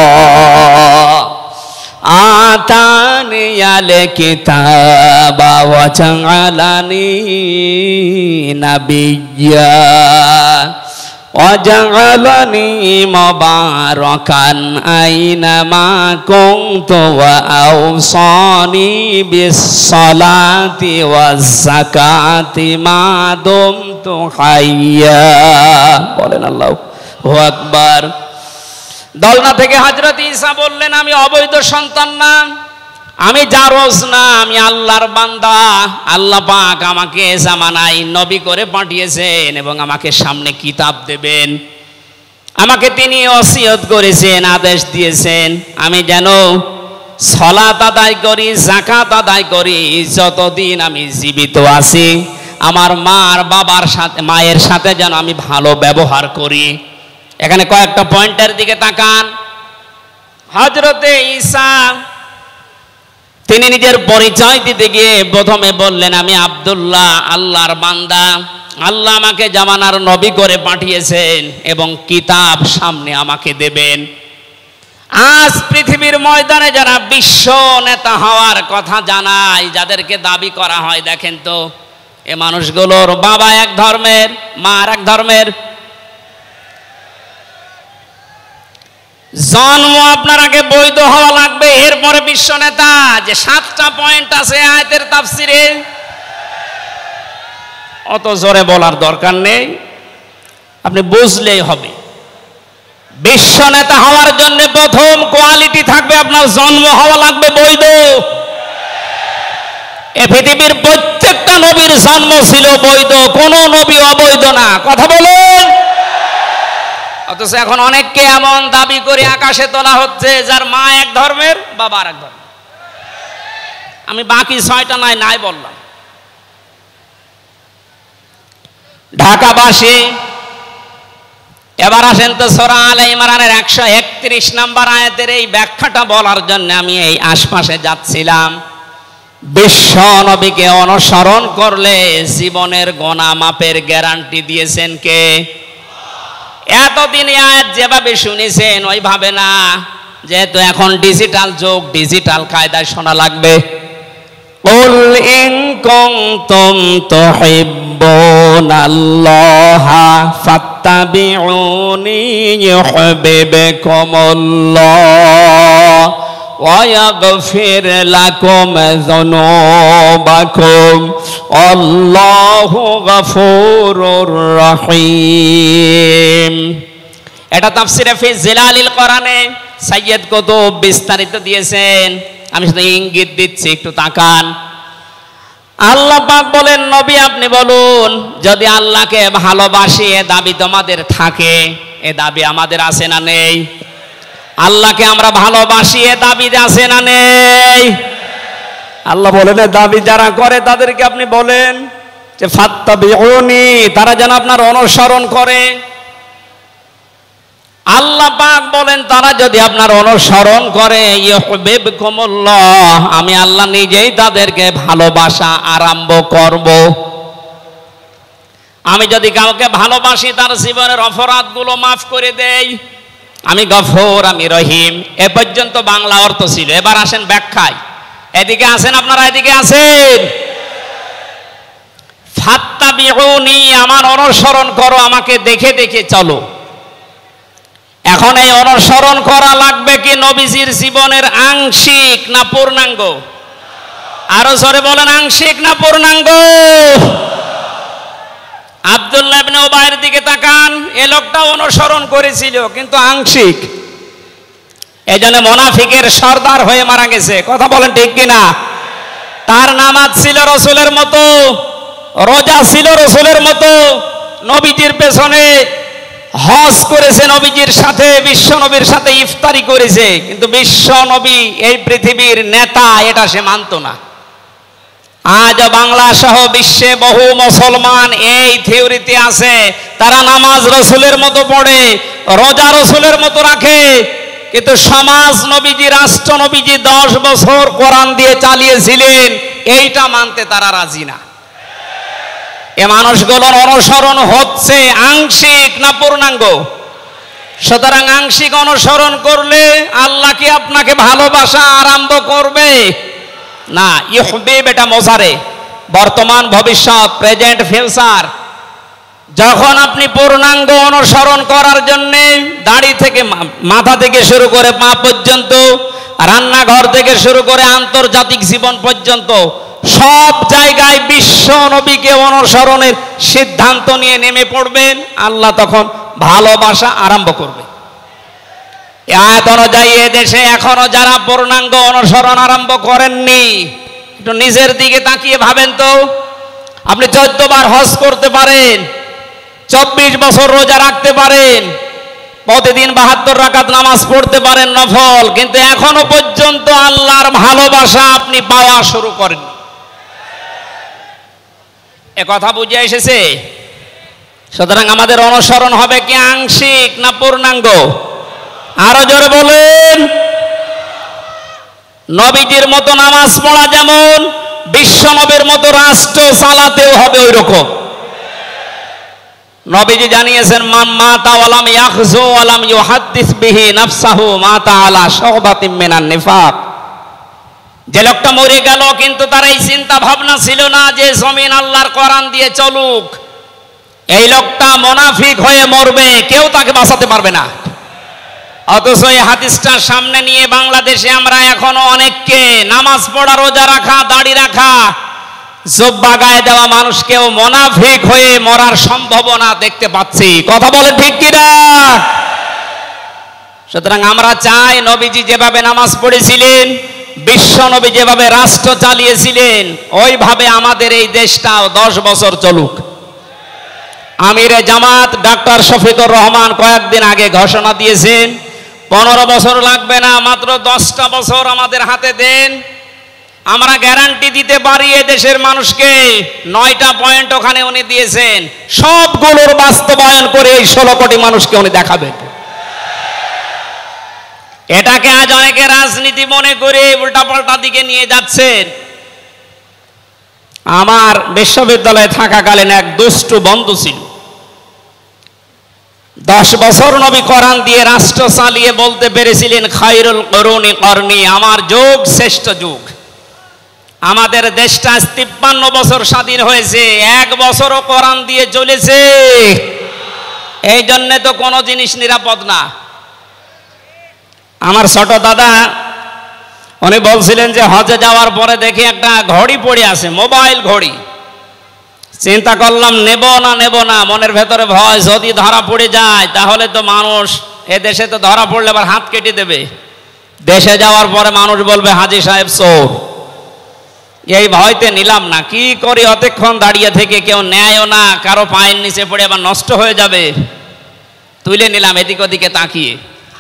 আতানিয়াল কিতাবা ওয়া জাআলানি নাবিয়্যা ওয়া জাআলানি মুবারাকান আইনামা কুনতু ওয়া আওসানি বিস-সালাতি ওয়াজ-যাকাতি মা দুমতু হাইয়্যা। বলেন আল্লাহু আকবার। দোলনা থেকে হযরত ঈসা বললেন আমি অবৈধ সন্তান না, আমি জারজ না, আমি আল্লাহর বান্দা। আল্লাহ পাক আমাকে জামানায় নবী করে পাঠিয়েছেন এবং আমাকে সামনে কিতাব দেবেন। আমাকে তিনি ওসিয়ত করেছেন, আদেশ দিয়েছেন আমি যেন সালাত আদায় করি, যাকাত আদায় করি যতদিন আমি জীবিত আছি। আমার মা আর বাবার সাথে, মায়ের সাথে যেন আমি ভালো ব্যবহার করি। এখানে কয়েকটা পয়েন্টের দিকে তাকান। হযরতে ঈসা তিনি নিজের পরিচয় দিতে গিয়ে প্রথমে বললেন, আমি আব্দুল্লাহ, আল্লাহর বান্দা। আল্লাহ আমাকে জামানার নবী করে পাঠিয়েছেন এবং কিতাব সামনে আমাকে দেবেন। আজ পৃথিবীর ময়দানে যারা বিশ্ব নেতা হওয়ার কথা জানায়, যাদেরকে দাবি করা হয়, দেখেন তো এ মানুষগুলোর বাবা এক ধর্মের, মা আর এক ধর্মের। জন্ম আপনার আগে বৈধ হওয়া লাগবে, এরপরে বিশ্ব নেতা। যে 7টা পয়েন্ট আছে আয়াতের তাফসিরে, অত জোরে বলার দরকার নেই, আপনি বুঝলেই হবে। বিশ্ব নেতা হওয়ার জন্য প্রথম কোয়ালিটি থাকবে, আপনার জন্ম হওয়া লাগবে বৈধ। এ পৃথিবীর প্রত্যেকটা নবীর জন্ম ছিল বৈধ, কোন নবী অবৈধ না। কথা বলুন। অথচ এখন অনেককে এমন দাবি করে আকাশে তোলা হচ্ছে যার মা এক ধর্মের, বাবা আর এক ধর্মের। আমি বাকি 6টা নাই বললাম। ঢাকাবাসী, এবার আসেন তো সূরা আলে ইমরানের 131 নম্বর আয়াতের এই ব্যাখ্যাটা বলার জন্য আমি এই আশপাশে যাচ্ছিলাম। বিশ্ব নবীকে অনুসরণ করলে জীবনের গুনাহ মাপের গ্যারান্টি দিয়েছেন কে? এতদিন আয়াত যেভাবে শুনেছেন ওইভাবে না, যেহেতু এখন ডিজিটাল যুগ, ডিজিটাল কায়দায় শোনা লাগবে। কুল ইন কুনতুম তুহিব্বুনাল্লাহা ফাত্তাবিউনি ইউহিব্বুকুমুল্লাহ ওয়া ইয়াগফির লাকুম যুনুবাকুম আল্লাহু গফুরুর রহিম। এটা তাফসিরে ফি জিলালিল কোরআনে সাইয়্যিদ কুতুব বিস্তারিত দিয়েছেন, আমি শুধু ইঙ্গিত দিচ্ছি, একটু তাকান। আল্লাহ পাক বলেন, নবী আপনি বলুন, যদি আল্লাহকে ভালোবাসি এ দাবি তোমাদের থাকে, এ দাবি আমাদের আছে না নেই? আল্লাহকে আমরা ভালোবাসি এ দাবি আছে না নেই? আল্লাহ বলেন দাবি যারা করে তাদেরকে আপনি বলেন যে ফাত্তাবিউনি, তারা যেন আপনার অনুসরণ করে। আল্লাহ পাক বলেন তারা যদি আপনার অনুসরণ করে ইউহিব্বুকুমুল্লাহ, আমি আল্লাহ নিজেই তাদেরকে ভালোবাসা আরম্ভ করব। আমি যদি কাউকে ভালোবাসি তার জীবনের অপরাধগুলো মাফ করে দেই, আমি গফুর, আমি রহিম। এ পর্যন্ত বাংলা অর্থ ছিল। এবার আসেন ব্যাখ্যায়। এদিকে আসেন আপনারা, এদিকে আসেন। ফাত্তাবিউনি, আমার অনুসরণ করো, আমাকে দেখে দেখে চলো। এখন এই অনুসরণ করা লাগবে কি নবীজির জীবনের আংশিক না পূর্ণাঙ্গ? আরো জোরে বলেন, আংশিক না পূর্ণাঙ্গ? আব্দুল্লাহ ইবনে উবাইয়ের দিকে তাকান, এ লোকটা অনুসরণ করেছিল কিন্তু আংশিক। এজন্য মুনাফিকের সর্দার হয়ে মারা গেছে। কথা বলেন ঠিক কিনা? তার নামাজ ছিল রাসূলের মতো, রোজা ছিল রাসূলের মতো, নবীজির পেছনে হজ করেছে, নবীজির সাথে, বিশ্ব নবীর সাথে ইফতারি করেছে, কিন্তু বিশ্ব নবী এই পৃথিবীর নেতা এটা সে মানত না। আজ বাংলা সহ বিশ্বে বহু মুসলমান এই থিওরিতে আছে, তারা নামাজ রাসূলের মতো পড়ে, রোজা রাসূলের মতো রাখে, কিন্তু সমাজ নবীজি, রাষ্ট্র নবীজি 10 বছর কোরআন দিয়ে চালিয়েছিলেন, এইটা মানতে তারা রাজি না। এ মানুষগুলোর অনুসরণ হচ্ছে আংশিক না পূর্ণাঙ্গ? সুতরাং আংশিক অনুসরণ করলে আল্লাহ কি আপনাকে ভালোবাসা আরম্ভ করবে? না। ইউহিব এটা মোজারে, বর্তমান, ভবিষ্যৎ, প্রেজেন্ট, ফিউচার। যখন আপনি পূর্ণাঙ্গ অনুসরণ করার জন্য দাড়ি থেকে, মাথা থেকে শুরু করে পা পর্যন্ত, রান্নাঘর থেকে শুরু করে আন্তর্জাতিক জীবন পর্যন্ত সব জায়গায় বিশ্ব নবীকে অনুসরণের সিদ্ধান্ত নিয়ে নেমে পড়বেন, আল্লাহ তখন ভালোবাসা আরম্ভ করবে। আয়াত অনুযায়ী এদেশে এখনো যারা পূর্ণাঙ্গ অনুসরণ আরম্ভ করেননি, একটু নিজের দিকে তাকিয়ে ভাবেন তো। আপনি 14 বার হজ করতে পারেন, 24 বছর রোজা রাখতে পারেন, প্রতিদিন 72 রাকাত নামাজ পড়তে পারেন নফল, কিন্তু এখনো পর্যন্ত আল্লাহর ভালোবাসা আপনি পাওয়া শুরু করেন। এ কথা বুঝে এসেছে? সুতরাং আমাদের অনুসরণ হবে কি আংশিক না পূর্ণাঙ্গ? আরো জোরে বলেন। নবীজির মতো নামাজ পড়া যেমন, বিশ্ব নবীর মতো রাষ্ট্র চালাতেও হবে ওই রকম। নবীজি জানিয়েছেন, মান মাতা ওয়ালাম ইয়াখযু ওয়ালাম ইউহাদ্দিস বিহি নাফসাহু মাতা আলা শুবাতিন মিনান নিফাক। যে লোকটা মরে গেল কিন্তু তার এই চিন্তা ভাবনা ছিল না যে জমিন আল্লাহর কোরআন দিয়ে চলুক, এই লোকটা মুনাফিক হয়ে মরবে, কেউ তাকে বাঁচাতে পারবে না। অথচ এই হাদিসটা সামনে নিয়ে বাংলাদেশে আমরা এখনো অনেককে নামাজ পড়া, রোজা রাখা, দাড়ি রাখা, জুব্বা গায়ে দেওয়া মানুষকেও মুনাফিক হয়ে মরার সম্ভাবনা দেখতে পাচ্ছি। কথা বলে ঠিক কিনা? সুতরাং আমরা চাই নবীজি যেভাবে নামাজ পড়েছিলেন, বিশ্ব নবী যেভাবে রাষ্ট্র চালিয়েছিলেন, ওইভাবে আমাদের এই দেশটাও 10 বছর চলুক। আমিরে জামাত ডাক্তার শফিকুর রহমান কয়েকদিন আগে ঘোষণা দিয়েছেন 15 বছর লাগবে না, মাত্র 10টা বছর আমাদের হাতে দেন, আমরা গ্যারান্টি দিতে পারি এ দেশের মানুষকে। 9টা পয়েন্ট ওখানে উনি দিয়েছেন, সবগুলোর বাস্তবায়ন করে এই 16 কোটি মানুষকে উনি দেখাবেন। এটাকে আজ অনেকে রাজনীতি মনে করে উল্টাপাল্টা দিকে নিয়ে যাচ্ছেন। আমার বিশ্ববিদ্যালয়ে থাকাকালীন এক দুষ্টু বন্ধু ছিল, 10 বছর নবী কোরআন দিয়ে রাষ্ট্র চালিয়ে বলতে পেরেছিলেন, খায়রুল কুরুনি করনি, আমার যুগ শ্রেষ্ঠ যুগ। আমাদের দেশটা 53 বছর স্বাধীন হয়েছে, 1 বছরও কোরআন দিয়ে চলেছে। এই জন্য তো কোনো জিনিস নিরাপদ না। আমার ছোট দাদা উনি বলছিলেন যে হজে যাওয়ার পরে দেখি একটা ঘড়ি পড়ে আছে, মোবাইল ঘড়ি। চিন্তা করলাম নেব না, মনের ভেতরে ভয়, যদি ধরা পড়ে যায় তাহলে তো মানুষ, এ দেশে তো ধরা পড়লে আবার হাত কেটে দেবে, দেশে যাওয়ার পরে মানুষ বলবে হাজী সাহেব চোর। এই ভয়তে নিলাম না। কি করি, অতক্ষণ দাঁড়িয়ে থেকে কেউ নেয়ও না, কারো পায়ের নিচে পড়ে আবার নষ্ট হয়ে যাবে। তুলে নিলাম এদিক ওদিকে তাকিয়ে।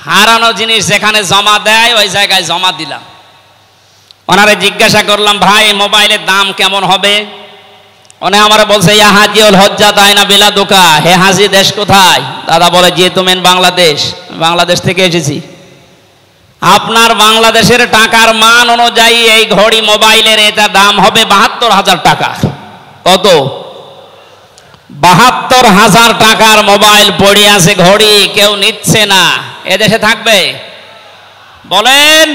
হারানো জিনিস যেখানে জমা দেয় ওই জায়গায় জমা দিলাম। ওনারে জিজ্ঞাসা করলাম, ভাই মোবাইলের দাম কেমন হবে? উনি আমার বলছে, ইয়া হাজিউল হজ্জা তাইনা বিলা দোকা, হে হাজি দেশ কোথায়? দাদা বলে, জি তুমেন বাংলাদেশ। বাংলাদেশ থেকে এসেছি। আপনার বাংলাদেশের টাকার মান অনুযায়ী এই ঘড়ি মোবাইলের এটা দাম হবে 72,000 টাকা। কত? 72,000 টাকার মোবাইল পড়ে আছে, ঘড়ি কেউ নিচ্ছে না। এদেশে থাকবে? বলেন।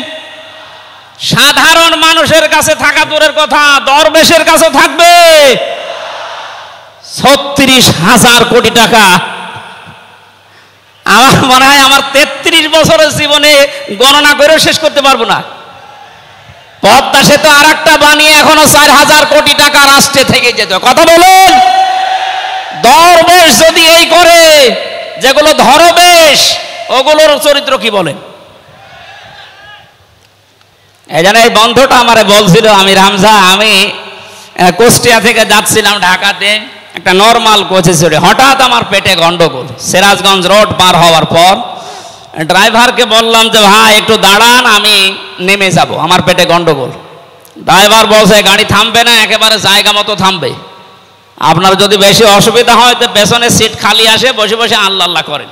সাধারণ মানুষের কাছে থাকা দূরের কথা, দরবেশের কাছে থাকবে 36,000 কোটি টাকা। আমার মনে হয় আমার 33 বছরের জীবনে গণনা করেও শেষ করতে পারবো না। পদ্মা সেতু আর একটা বানিয়ে এখনো 4,000 কোটি টাকা রাষ্ট্রে থেকে যেত। কথা বলুন। দরবেশ যদি এই করে, যেগুলো ধরবেশ ওগুলোর চরিত্র কি বলেন? এই জন্য এই বন্ধুটা আমারে বলছিল, আমি রামজা, আমি কুষ্টিয়া থেকে যাচ্ছিলাম ঢাকাতে, একটা নর্মাল কোচে চড়ে হঠাৎ আমার পেটে গন্ডগোল। সিরাজগঞ্জ রোড পার হওয়ার পর ড্রাইভারকে বললাম যে ভাই একটু দাঁড়ান, আমি নেমে যাব, আমার পেটে গন্ডগোল। ড্রাইভার বলছে গাড়ি থামবে না, একেবারে জায়গা মতো থামবে। আপনার যদি বেশি অসুবিধা হয় তো পেছনে সিট খালি আসে, বসে বসে আল্লাহ আল্লাহ করেন।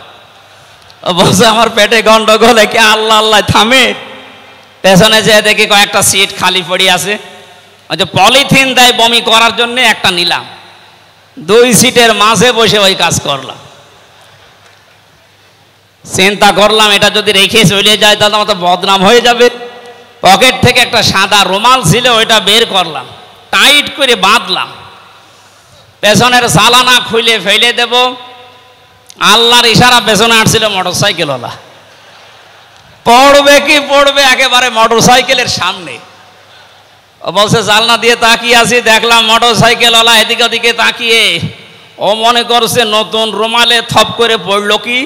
ও বলছে আমার পেটে গন্ডগোল, একে আল্লাহ আল্লাহ থামে? পেছনে যে দেখি কয়েকটা সিট খালি পড়ে আছে, ওই যে পলিথিন দেয় বমি করার জন্য, একটা নিলাম। 2 সিটের মাঝে বসে ওই কাজ করলাম। চিন্তা করলাম এটা যদি রেখে চলে যায় তাহলে আমার তো বদনাম হয়ে যাবে। পকেট থেকে একটা সাদা রুমাল ছিল, ওইটা বের করলাম, টাইট করে বাঁধলাম। পেছনের সালানা খুলে ফেলে দেব, আল্লাহর ইশারা পেছনে আসছিল মোটরসাইকেলওয়ালা। পড়বে কি পড়বে একেবারে মোটরসাইকেলের সামনে। ও বলছে জানলা দিয়ে তাকিয়ে আছি, দেখলাম মোটরসাইকেলওয়ালা এদিকে ওদিকে তাকিয়ে, ও মনে করছে নতুন রুমালে থপ করে পড়লো কি।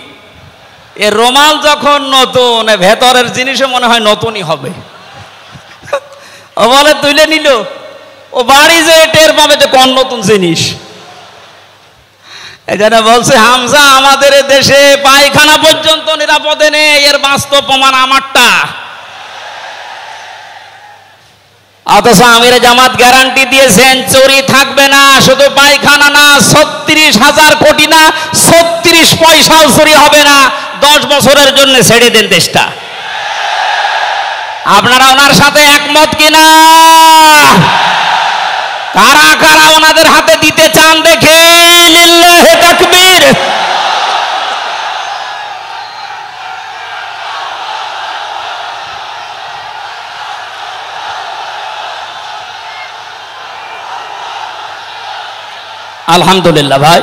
এ রুমাল যখন নতুন, ভেতরের জিনিসও মনে হয় নতুনই হবে। ও বলে তুলে নিল, ও বাড়ি যে টের পাবে যে কোন নতুন জিনিস। এই জন্য বলছে হামজা, আমাদের দেশে পায়খানা পর্যন্ত নিরাপদে নেই, এর বাস্তব প্রমাণ আমারটা। অথচ আমিরে জামাত গ্যারান্টি দিয়েছেন চুরি থাকবে না, শুধু পায়খানা না, 36,000 কোটি না, 36 পয়সাও চুরি হবে না, 10 বছরের জন্য ছেড়ে দেন দেশটা। আপনারা ওনার সাথে একমত কিনা? কারা কারা ওনাদের হাতে দিতে চান দেখে? লিল্লাহি তাকবীর। আলহামদুলিল্লাহ ভাই,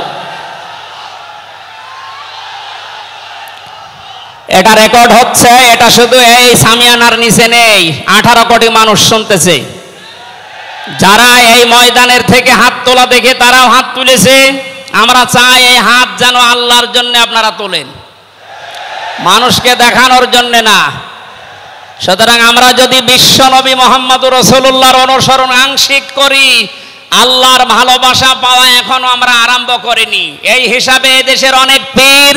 এটা রেকর্ড হচ্ছে। এটা শুধু এই সামিয়ানার নিচে নেই, 18 কোটি মানুষ শুনতেছে। যারা এই ময়দানের থেকে হাত তোলা দেখে তারাও হাত তুলেছে। আমরা চাই এই হাত যেন আল্লাহর জন্য আপনারা তোলেন, মানুষকে দেখানোর জন্য না। সুতরাং আমরা যদি বিশ্ব নবী মুহাম্মদুর রাসূলুল্লাহর অনুসরণ আংশিক করি, আল্লাহর ভালোবাসা পাওয়া এখনো আমরা আরম্ভ করিনি। এই হিসাবে দেশের অনেক পীর,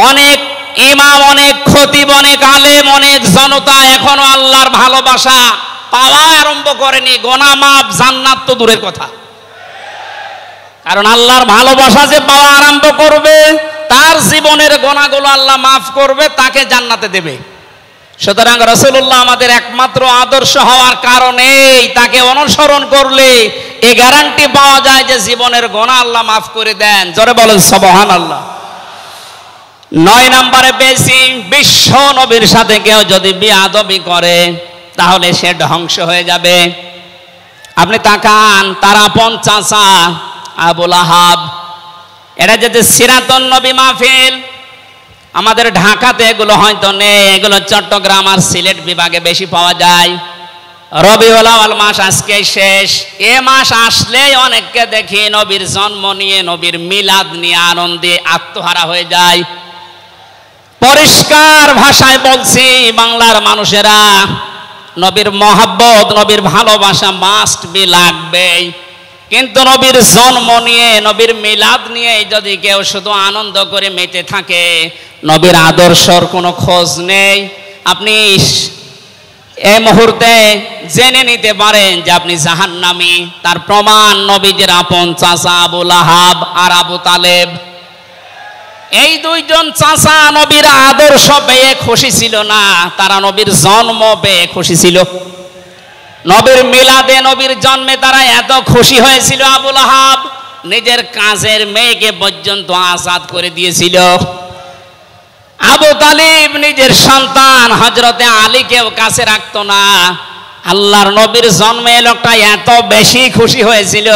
অনেক ইমাম, অনেক খতিব, অনেক আলেম, অনেক জনতা এখনো আল্লাহর ভালোবাসা পাওয়া আরম্ভ করেনি। গোনা মাফ, জান্নাত তো দূরের কথা। কারণ আল্লাহর ভালোবাসা যে পাওয়া আরম্ভ করবে, তার জীবনের গোনাগুলো আল্লাহ মাফ করবে, তাকে জান্নাতে দেবে। সুতরাং রাসূলুল্লাহ আমাদের একমাত্র আদর্শ হওয়ার কারণেই তাকে অনুসরণ করলে এই গ্যারান্টি পাওয়া যায় যে জীবনের গোনা আল্লাহ মাফ করে দেন। জোরে বলেন সুবহানাল্লাহ। 9 নম্বরে পেয়েছি, বিশ্ব নবীর সাথে কেউ যদি বেয়াদবি করে তাহলে সে ধ্বংস হয়ে যাবে। আপনি তাকান, তার আপন চাচা আবু লাহাব, এটা যে সিরাতুন নবী মাহফিল, আমাদের ঢাকাতে এগুলো হয়তো নেই, এগুলো চট্টগ্রাম আর সিলেট বিভাগে বেশি পাওয়া যায়। রবিউল আউয়াল মাস আজকে শেষ, এ মাস আসলেই অনেককে দেখি নবীর জন্ম নিয়ে, নবীর মিলাদ নিয়ে আনন্দে আত্মহারা হয়ে যায়। পরিষ্কার ভাষায় বলছি, বাংলার মানুষেরা, নবীর মহাব্বত, নবীর ভালোবাসা মাস্ট বি লাগবেই। কিন্তু নবীর জন্ম নিয়ে, নবীর মিলাদ নিয়ে যদি কেউ শুধু আনন্দ করে মেতে থাকে, নবীর আদর্শর কোনো খোঁজ নেই, আপনি এই মুহূর্তে জেনে নিতে পারেন যে আপনি জাহান্নামী। তার প্রমাণ নবীজির আপন চাচা আবু লাহাব আর আবু তালেব। এই দুইজন চাচা নবীর আদর্শ পেয়ে খুশি ছিল না, তারা নবীর জন্ম পেয়ে খুশি ছিল। নবীর মিলাদে, নবীর জন্মে তারা এত খুশি হয়েছিল, আবু লাহাব নিজের কাজের মেয়েকে পর্যন্ত আজাদ করে দিয়েছিল। আবু তালিব নিজের সন্তান হযরতে আলীকেও কাছে রাখতো না। আল্লাহর নবীর জন্মে লোকটা এত বেশি খুশি হয়েছিল,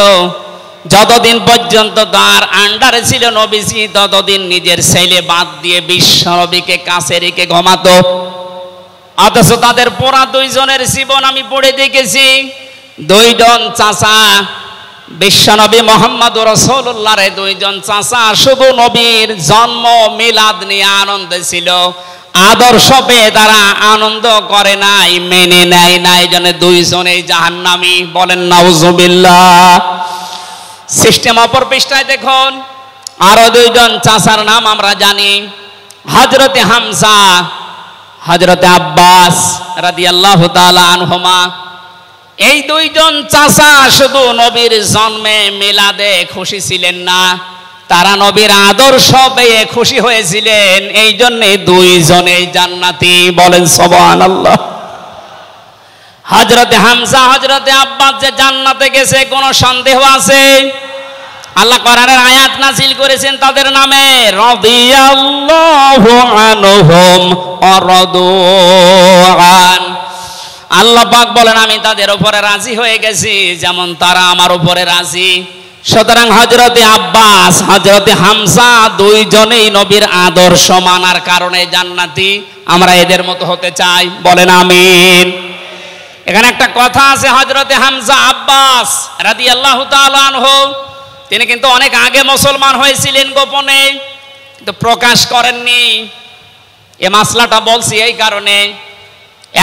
যতদিন পর্যন্ত তার আন্ডারে ছিল নবীজি, ততদিন নিজের ছেলে বাদ দিয়ে বিশ্ব নবীকে কাছে রেখে ঘুমাতো। অথচ তাদের পুরা দুইজনের জীবন আমি পড়ে দেখেছি। দুইজন চাচা, বিশ্বনবী মুহাম্মদুর রাসূলুল্লাহর দুইজন চাচা শুধু নবীর জন্ম মিলাদ নিয়ে আনন্দে ছিল, আদর্শ পেয়ে তারা আনন্দ করে নাই, মেনে নেয় নাই, জন্য দুইজনেই জাহান্নামী। বলেন নাউজুবিল্লাহ। সিস্টেম অপর পৃষ্ঠায় দেখুন, আরো দুইজন চাচার নাম আমরা জানি, হযরতে হামজা, হযরতে আব্বাস রাদিয়াল্লাহু তাআলা আনহুমা। এই দুইজন চাচা শুধু নবীর জন্মে মিলাদে খুশি ছিলেন না, তারা নবীর আদর্শ পেয়ে খুশি হয়েছিলেন। এই জন্যে দুইজনেই জান্নাতি। বলেন সুবহানাল্লাহ। হযরতে হামজা, হযরতে আব্বাস যে জান্নাতে গেছে কোনো সন্দেহ আছে? আল্লাহ কোরআনের আয়াত নাযিল করেছেন তাদের নামে, রাদিয়াল্লাহু আনহুম ওয়া রাদু আন। আল্লাহ পাক বলেন আমি তাদের উপরে রাজি হয়ে গেছি যেমন তারা আমার উপরে রাজি। সুতরাং হযরতে আব্বাস, হযরতে হামজা দুইজনেই নবীর আদর্শ মানার কারণে জান্নাতি। আমরা এদের মতো হতে চাই। বলেন আমিন। এখানে একটা কথা আছে, হযরতে হামজা আব্বাস রাদিয়াল্লাহু তাআলা আনহু, তিনি কিন্তু অনেক আগে মুসলমান হয়েছিলেন গোপনে, কিন্তু প্রকাশ করেননি। এই মাসলাটা বলছি এই কারণে,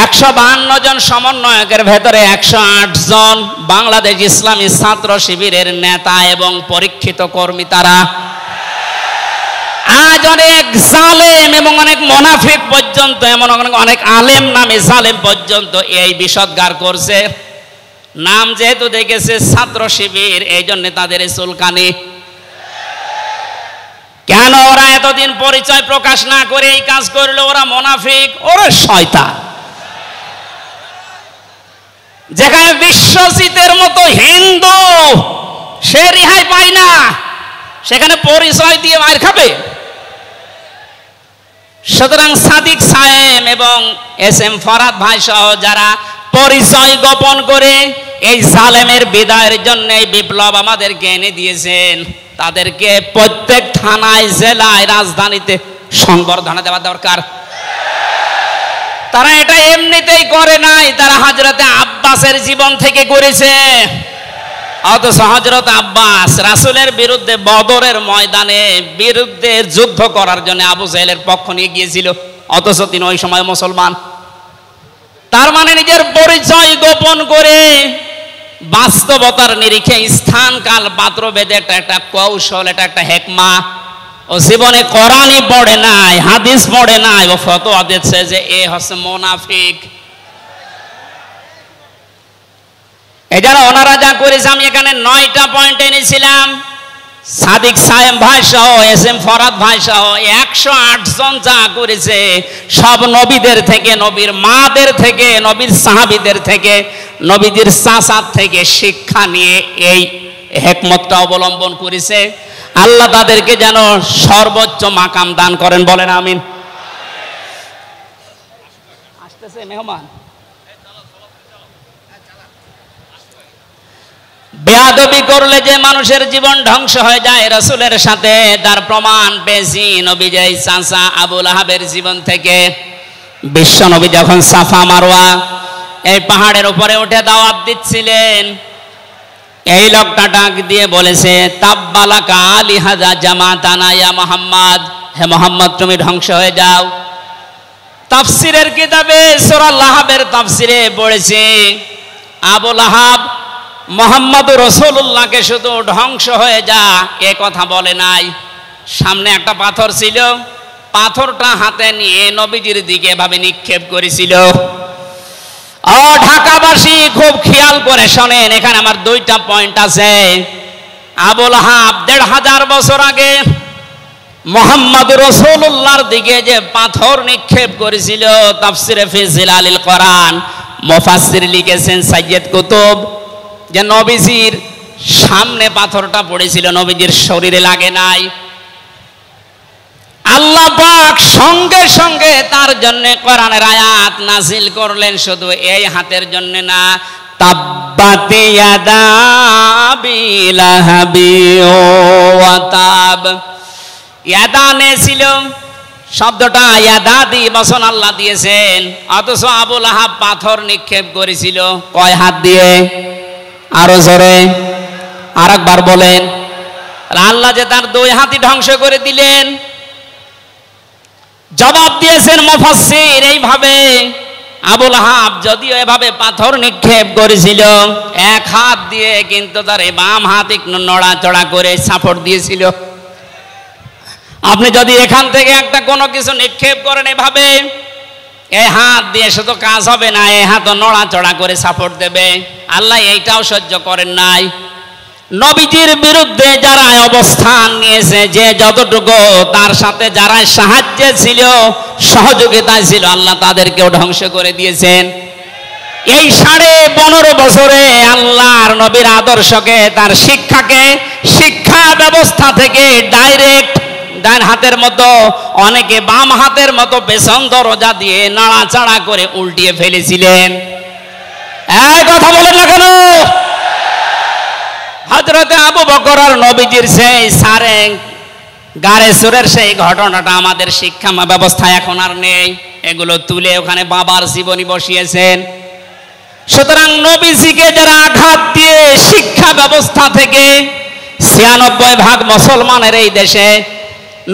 152 জন সমন্বয়কের ভেতরে 108 জন বাংলাদেশ ইসলামী ছাত্র শিবিরের নেতা এবং পরীক্ষিত কর্মী। তারা আজ অনেক জালেম এবং অনেক মুনাফিক পর্যন্ত, এমন অনেক আলেম নামে জালেম পর্যন্ত এই বিষদগার করছে। নাম যেহেতু দেখেছে ছাত্র শিবির, এই জন্য তাদের চুলকানি। কেন ওরা এতদিন পরিচয় প্রকাশ না করে এই কাজ করলো? ওরা মুনাফিক, ওরা শয়তান। যেখানে বিশ্বজিতের মতো হিন্দু সে রেহাই পায় না, সেখানে পরিচয় দিয়ে মার খাবে। সুতরাং সাদিক সায়েম এবং এস এম ফরহাদ ভাই সহ যারা পরিচয় গোপন করে এই জালেমের বিদায়ের জন্য এই বিপ্লব আমাদেরকে এনে দিয়েছেন, তাদেরকে প্রত্যেক থানায়, জেলায়, রাজধানীতে সংবর্ধনা দেওয়া দরকার। তারা এটা এমনিতেই করে নাই, তারা হযরতে আব্বাসের জীবন থেকে করেছে। অথচ হযরত আব্বাস রাসূলের বিরুদ্ধে বদরের ময়দানে বিরুদ্ধে যুদ্ধ করার জন্য আবু জাহেলের পক্ষ নিয়ে গিয়েছিল, অথচ তিনি ওই সময় মুসলমান। তার মানে নিজের পরিচয় গোপন করে বাস্তবতার নিরিখে স্থান কাল পাত্র ভেদে একটা কৌশল, এটা একটা হেকমা। ও জীবনে কোরআনই পড়ে নাই, হাদিস পড়ে নাই, ও ফতোয়া দিচ্ছে যে এ হচ্ছে মুনাফিক। এই যারা ওনারা যা করেছে, আমি এখানে 9টা পয়েন্ট এনেছিলাম। সাদিক সায়েম ভাই সহ, এস এম ফরহাদ ভাই সহ 108 জন যা করেছে, সব নবীদের থেকে, নবীর মাদের থেকে, নবীর সাহাবীদের থেকে, নবীদের চাচার থেকে শিক্ষা নিয়ে এই হিকমতটা অবলম্বন করেছে। আল্লাহ তাদেরকে যেন সর্বোচ্চ মাকাম দান করেন, বলেন আমিন। আসতেছে মেহমান। বেয়াদবি করলে যে মানুষের জীবন ধ্বংস হয়ে যায় রাসূলের সাথে, তার প্রমাণ পেয়েছি নবীজের চাচা আবু লাহাবের জীবন থেকে। বিশ্ব নবী যখন সাফা মারওয়া এই পাহাড়ের উপরে উঠে দাওয়াত দিচ্ছিলেন, এই লোকটা ডাক দিয়ে বলেছে, তাব্বালাকা লিহাযা জামাতানা ইয়া মুহাম্মদ, হে মুহাম্মদ তুমি ধ্বংস হয়ে যাও। তাফসিরের কিতাবে সূরা লাহাবের তাফসিরে পড়েছে, আবু লাহাব মুহাম্মদুর রাসূলুল্লাহকে শুধু ধ্বংস হয়ে যা এ কথা বলে নাই। সামনে একটা পাথর ছিল, পাথরটা হাতে নিয়ে নবীজির দিকে এভাবে নিক্ষেপ করেছিল। ও ঢাকাবাসী খুব খেয়াল করে শোনেন, এখানে আমার 2টা পয়েন্ট আছে। আবু লাহাব 1500 বছর আগে মুহাম্মদুর রাসূলুল্লাহর দিকে যে পাথর নিক্ষেপ করেছিল, তাফসিরে ফি জিলালিল কোরআন মুফাসসির লিখেছেন সাইয়্যিদ কুতুব, যে নবীজির সামনে পাথরটা পড়েছিল, নবীজির শরীরে লাগে নাই। আল্লাহ পাক সঙ্গে সঙ্গে তার জন্য কোরআনের আয়াত নাজিল করলেন, শুধু এই হাতের জন্য না, তাব্বাত ইয়াদা আবি লাহাবি ওয়া তাব। ইয়াদানে ছিল শব্দটা, ইয়াদাদি বচন আল্লাহ দিয়েছেন, অথচ আবু লাহাব পাথর নিক্ষেপ করেছিল কয় হাত দিয়ে? আরো জোরে আরেকবার বলেন। আল্লাহ যে তার 2 হাতই ধ্বংস করে দিলেন। জবাব দিয়েছেন মুফাসসির এইভাবে, আবু লাহাব যদিও এভাবে পাথর নিক্ষেপ করেছিল 1 হাত দিয়ে, কিন্তু তার বাম হাত একটু নড়াচড়া করে সাপোর্ট দিয়েছিল। আপনি যদি এখান থেকে একটা কোনো কিছু নিক্ষেপ করেন এভাবে, এই হাত দিয়ে শুধু কাজ হবে না, এই হাতও নড়াচড়া করে সাপোর্ট দেবে। আল্লাহ এইটাও সহ্য করেন নাই। নবীজির বিরুদ্ধে যারা অবস্থান নিয়েছে, যে যতটুকু তার সাথে যারা সাহায্যে ছিল, সহযোগিতায় ছিল, আল্লাহ তাদেরকেও ধ্বংস করে দিয়েছেন। এই 15.5 বছরে আল্লাহর নবীর আদর্শকে, তার শিক্ষাকে, শিক্ষা ব্যবস্থা থেকে ডাইরেক্ট ডান হাতের মতো, অনেকে বাম হাতের মতো পেছন দরজা দিয়ে নাড়াচাড়া করে উল্টিয়ে ফেলেছিলেন। এই কথা বলেন না কেন? হযরতে আবু বকর আর নবীজির সেই সারে গারে সুরের সেই ঘটনাটা আমাদের শিক্ষা ব্যবস্থা এখন আর নেই, এগুলো তুলে ওখানে বাবার জীবনী বসিয়েছেন। সুতরাং নবীজিকে যারা আঘাত দিয়ে শিক্ষা ব্যবস্থা থেকে 96% মুসলমানের এই দেশে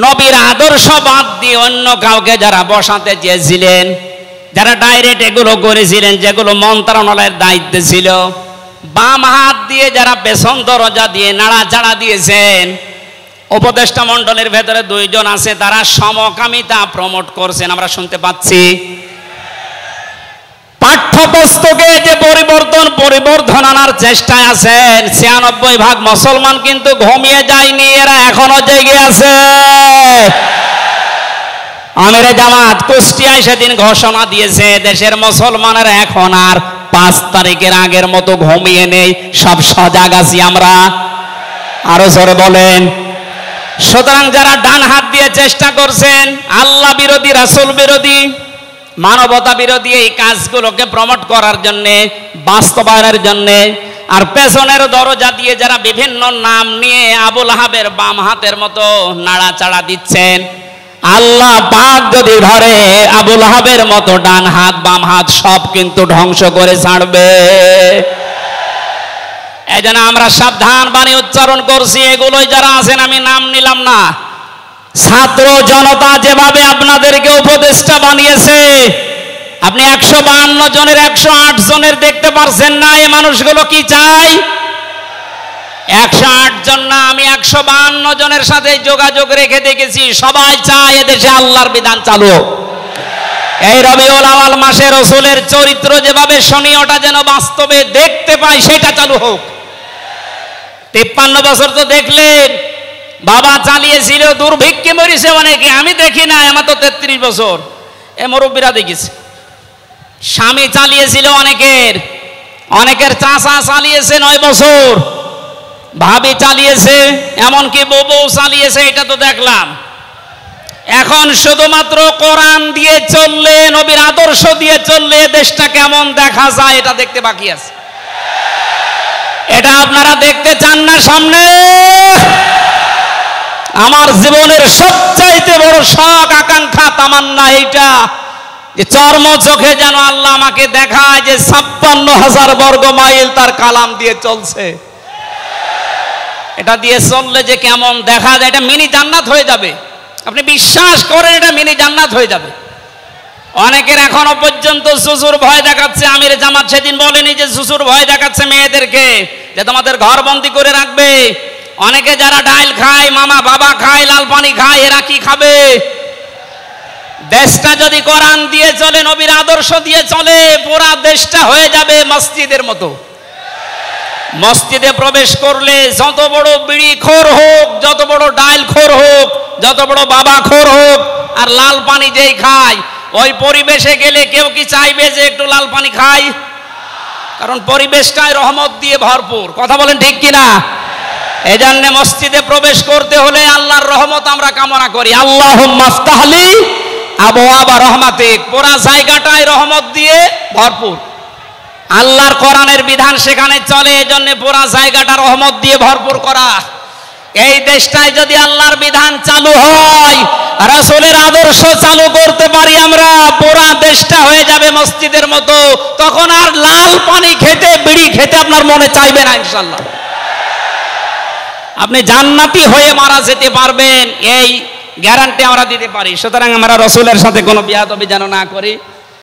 নবীর আদর্শ বাদ দিয়ে অন্য কাউকে যারা বসাতে চেয়েছিলেন, যারা ডাইরেক্ট এগুলো করেছিলেন, যেগুলো মন্ত্রণালয়ের দায়িত্বে ছিল, বাম হাত দিয়ে যারা পেছন দরজা দিয়ে নাড়াচাড়া দিয়েছেন, উপদেষ্টা মণ্ডলের ভেতরে 2 জন আছে, তারা সমকামিতা প্রমোট করছেন, আমরা শুনতে পাচ্ছি। পাঠ্য মস্তকে যে পরিবর্তন আনার চেষ্টায় আছেন, 96% মুসলমান কিন্তু ঘুমিয়ে যায়নি, এরা এখনো জেগে আছে। আমিরে জামাত কুষ্টিয়ায় সেদিন ঘোষণা দিয়েছে, দেশের মুসলমানেরা এখন আর 5 তারিখের আগের মতো ঘুমিয়ে নেই, সব সজাগ আছি আমরা। আরো জোরে বলেন। সুতরাং যারা ডান হাত দিয়ে চেষ্টা করছেন আল্লাহ বিরোধী, রাসূল বিরোধী, মানবতা বিরোধী এই কাজগুলোকে প্রমোট করার জন্যে, বাস্তবায়নের জন্যে, আর পেছনের দরজা দিয়ে যারা বিভিন্ন নাম নিয়ে আবুল আহাবের বাম হাতের মতো নাড়াচাড়া দিচ্ছেন, আল্লাহ পাক যদি ধরে আবুল আহাবের মতো ডান হাত বাম হাত সব কিন্তু ধ্বংস করে ছাড়বে। এই জন্য আমরা সাবধান বাণী উচ্চারণ করছি। এগুলোই যারা আছেন, আমি নাম নিলাম না, ছাত্র জনতা যেভাবে আপনাদেরকে উপদেষ্টা বানিয়েছে, আপনি 152 জনের 108 জনের দেখতে পারছেন না। এই মানুষগুলো কি চাই? 108 জন না, আমি 152 জনের সাথে যোগাযোগ রেখে দেখেছি, সবাই চায় এদেশে আল্লাহর বিধান চালু হোক। এই রবিউল আউয়াল মাসে রাসূলের চরিত্র যেভাবে শুনি ওটা যেন বাস্তবে দেখতে পাই, সেটা চালু হোক। 53 বছর তো দেখলেন, বাবা চালিয়েছিল, দুর্ভিক্ষে মরেছে অনেকে, আমি দেখি না, আমার তো 33 বছর, এ মুরব্বীরা দেখেছে। স্বামী চালিয়েছিল অনেকের চাচা চালিয়েছে 9 বছর, ভাবি চালিয়েছে, এমনকি বউ চালিয়েছে, এটা তো দেখলাম। এখন শুধুমাত্র কোরআন দিয়ে চললে, নবীর আদর্শ দিয়ে চললে দেশটা কেমন দেখা যায় এটা দেখতে বাকি আছে। এটা আপনারা দেখতে চান না সামনে? আমার জীবনের সবচাইতে বড় শখ, আকাঙ্ক্ষা, তামান্না এইটা যে চর্ম চোখে যেন আল্লাহ আমাকে দেখায় যে 56,000 বর্গ মাইল তার কালাম দিয়ে চলছে। এটা দিয়ে চললে যে কেমন দেখা যায়, এটা মিনি জান্নাত হয়ে যাবে। আপনি বিশ্বাস করেন, এটা মিনি জান্নাত হয়ে যাবে। অনেকের এখনো পর্যন্ত শ্বশুর ভয় দেখাচ্ছে। আমির জামাত সেদিন বলেনি যে শ্বশুর ভয় দেখাচ্ছে মেয়েদেরকে যে তোমাদের ঘর বন্দি করে রাখবে। অনেকে যারা ডাল খায়, মামা বাবা খায়, লাল পানি খায়, এরা কি খাবে? দেশটা যদি কোরআন দিয়ে চলে, নবীর আদর্শ দিয়ে চলে, পুরা দেশটা হয়ে যাবে মসজিদের মতো। মসজিদে প্রবেশ করলে যত বড় বিড়ি খোর হোক, যত বড় ডাল খোর হোক, যত বড় বাবা খোর হোক, আর লাল পানি যেই খায়, ওই পরিবেশে গেলে কেউ কি চাইবে যে একটু লাল পানি খাই? কারণ পরিবেশটাই রহমত দিয়ে ভরপুর। কথা বলেন ঠিক কিনা? এই জন্য মসজিদে প্রবেশ করতে হলে আল্লাহর রহমত আমরা কামনা করি। আল্লাহুম্মা আফতাহলি আবওয়াবা রহমাতিক, পুরা জায়গাটাই রহমত দিয়ে ভরপুর। আল্লাহর কোরআনের বিধান সেখানে চলে, এই জন্য পুরা জায়গাটা রহমত দিয়ে ভরপুর করা। এই দেশটায় যদি আল্লাহর বিধান চালু হয়, রাসূলের আদর্শ চালু করতে পারি আমরা, পুরা দেশটা হয়ে যাবে মসজিদের মতো। তখন আর লাল পানি খেতে, বিড়ি খেতে আপনার মনে চাইবে না ইনশাআল্লাহ। আপনি জান্নাতি হয়ে মারা যেতে পারবেন, এই গ্যারান্টি আমরা দিতে পারি। সুতরাং আমরা রাসূলের সাথে কোনো বিয়াদবি যেন না করি।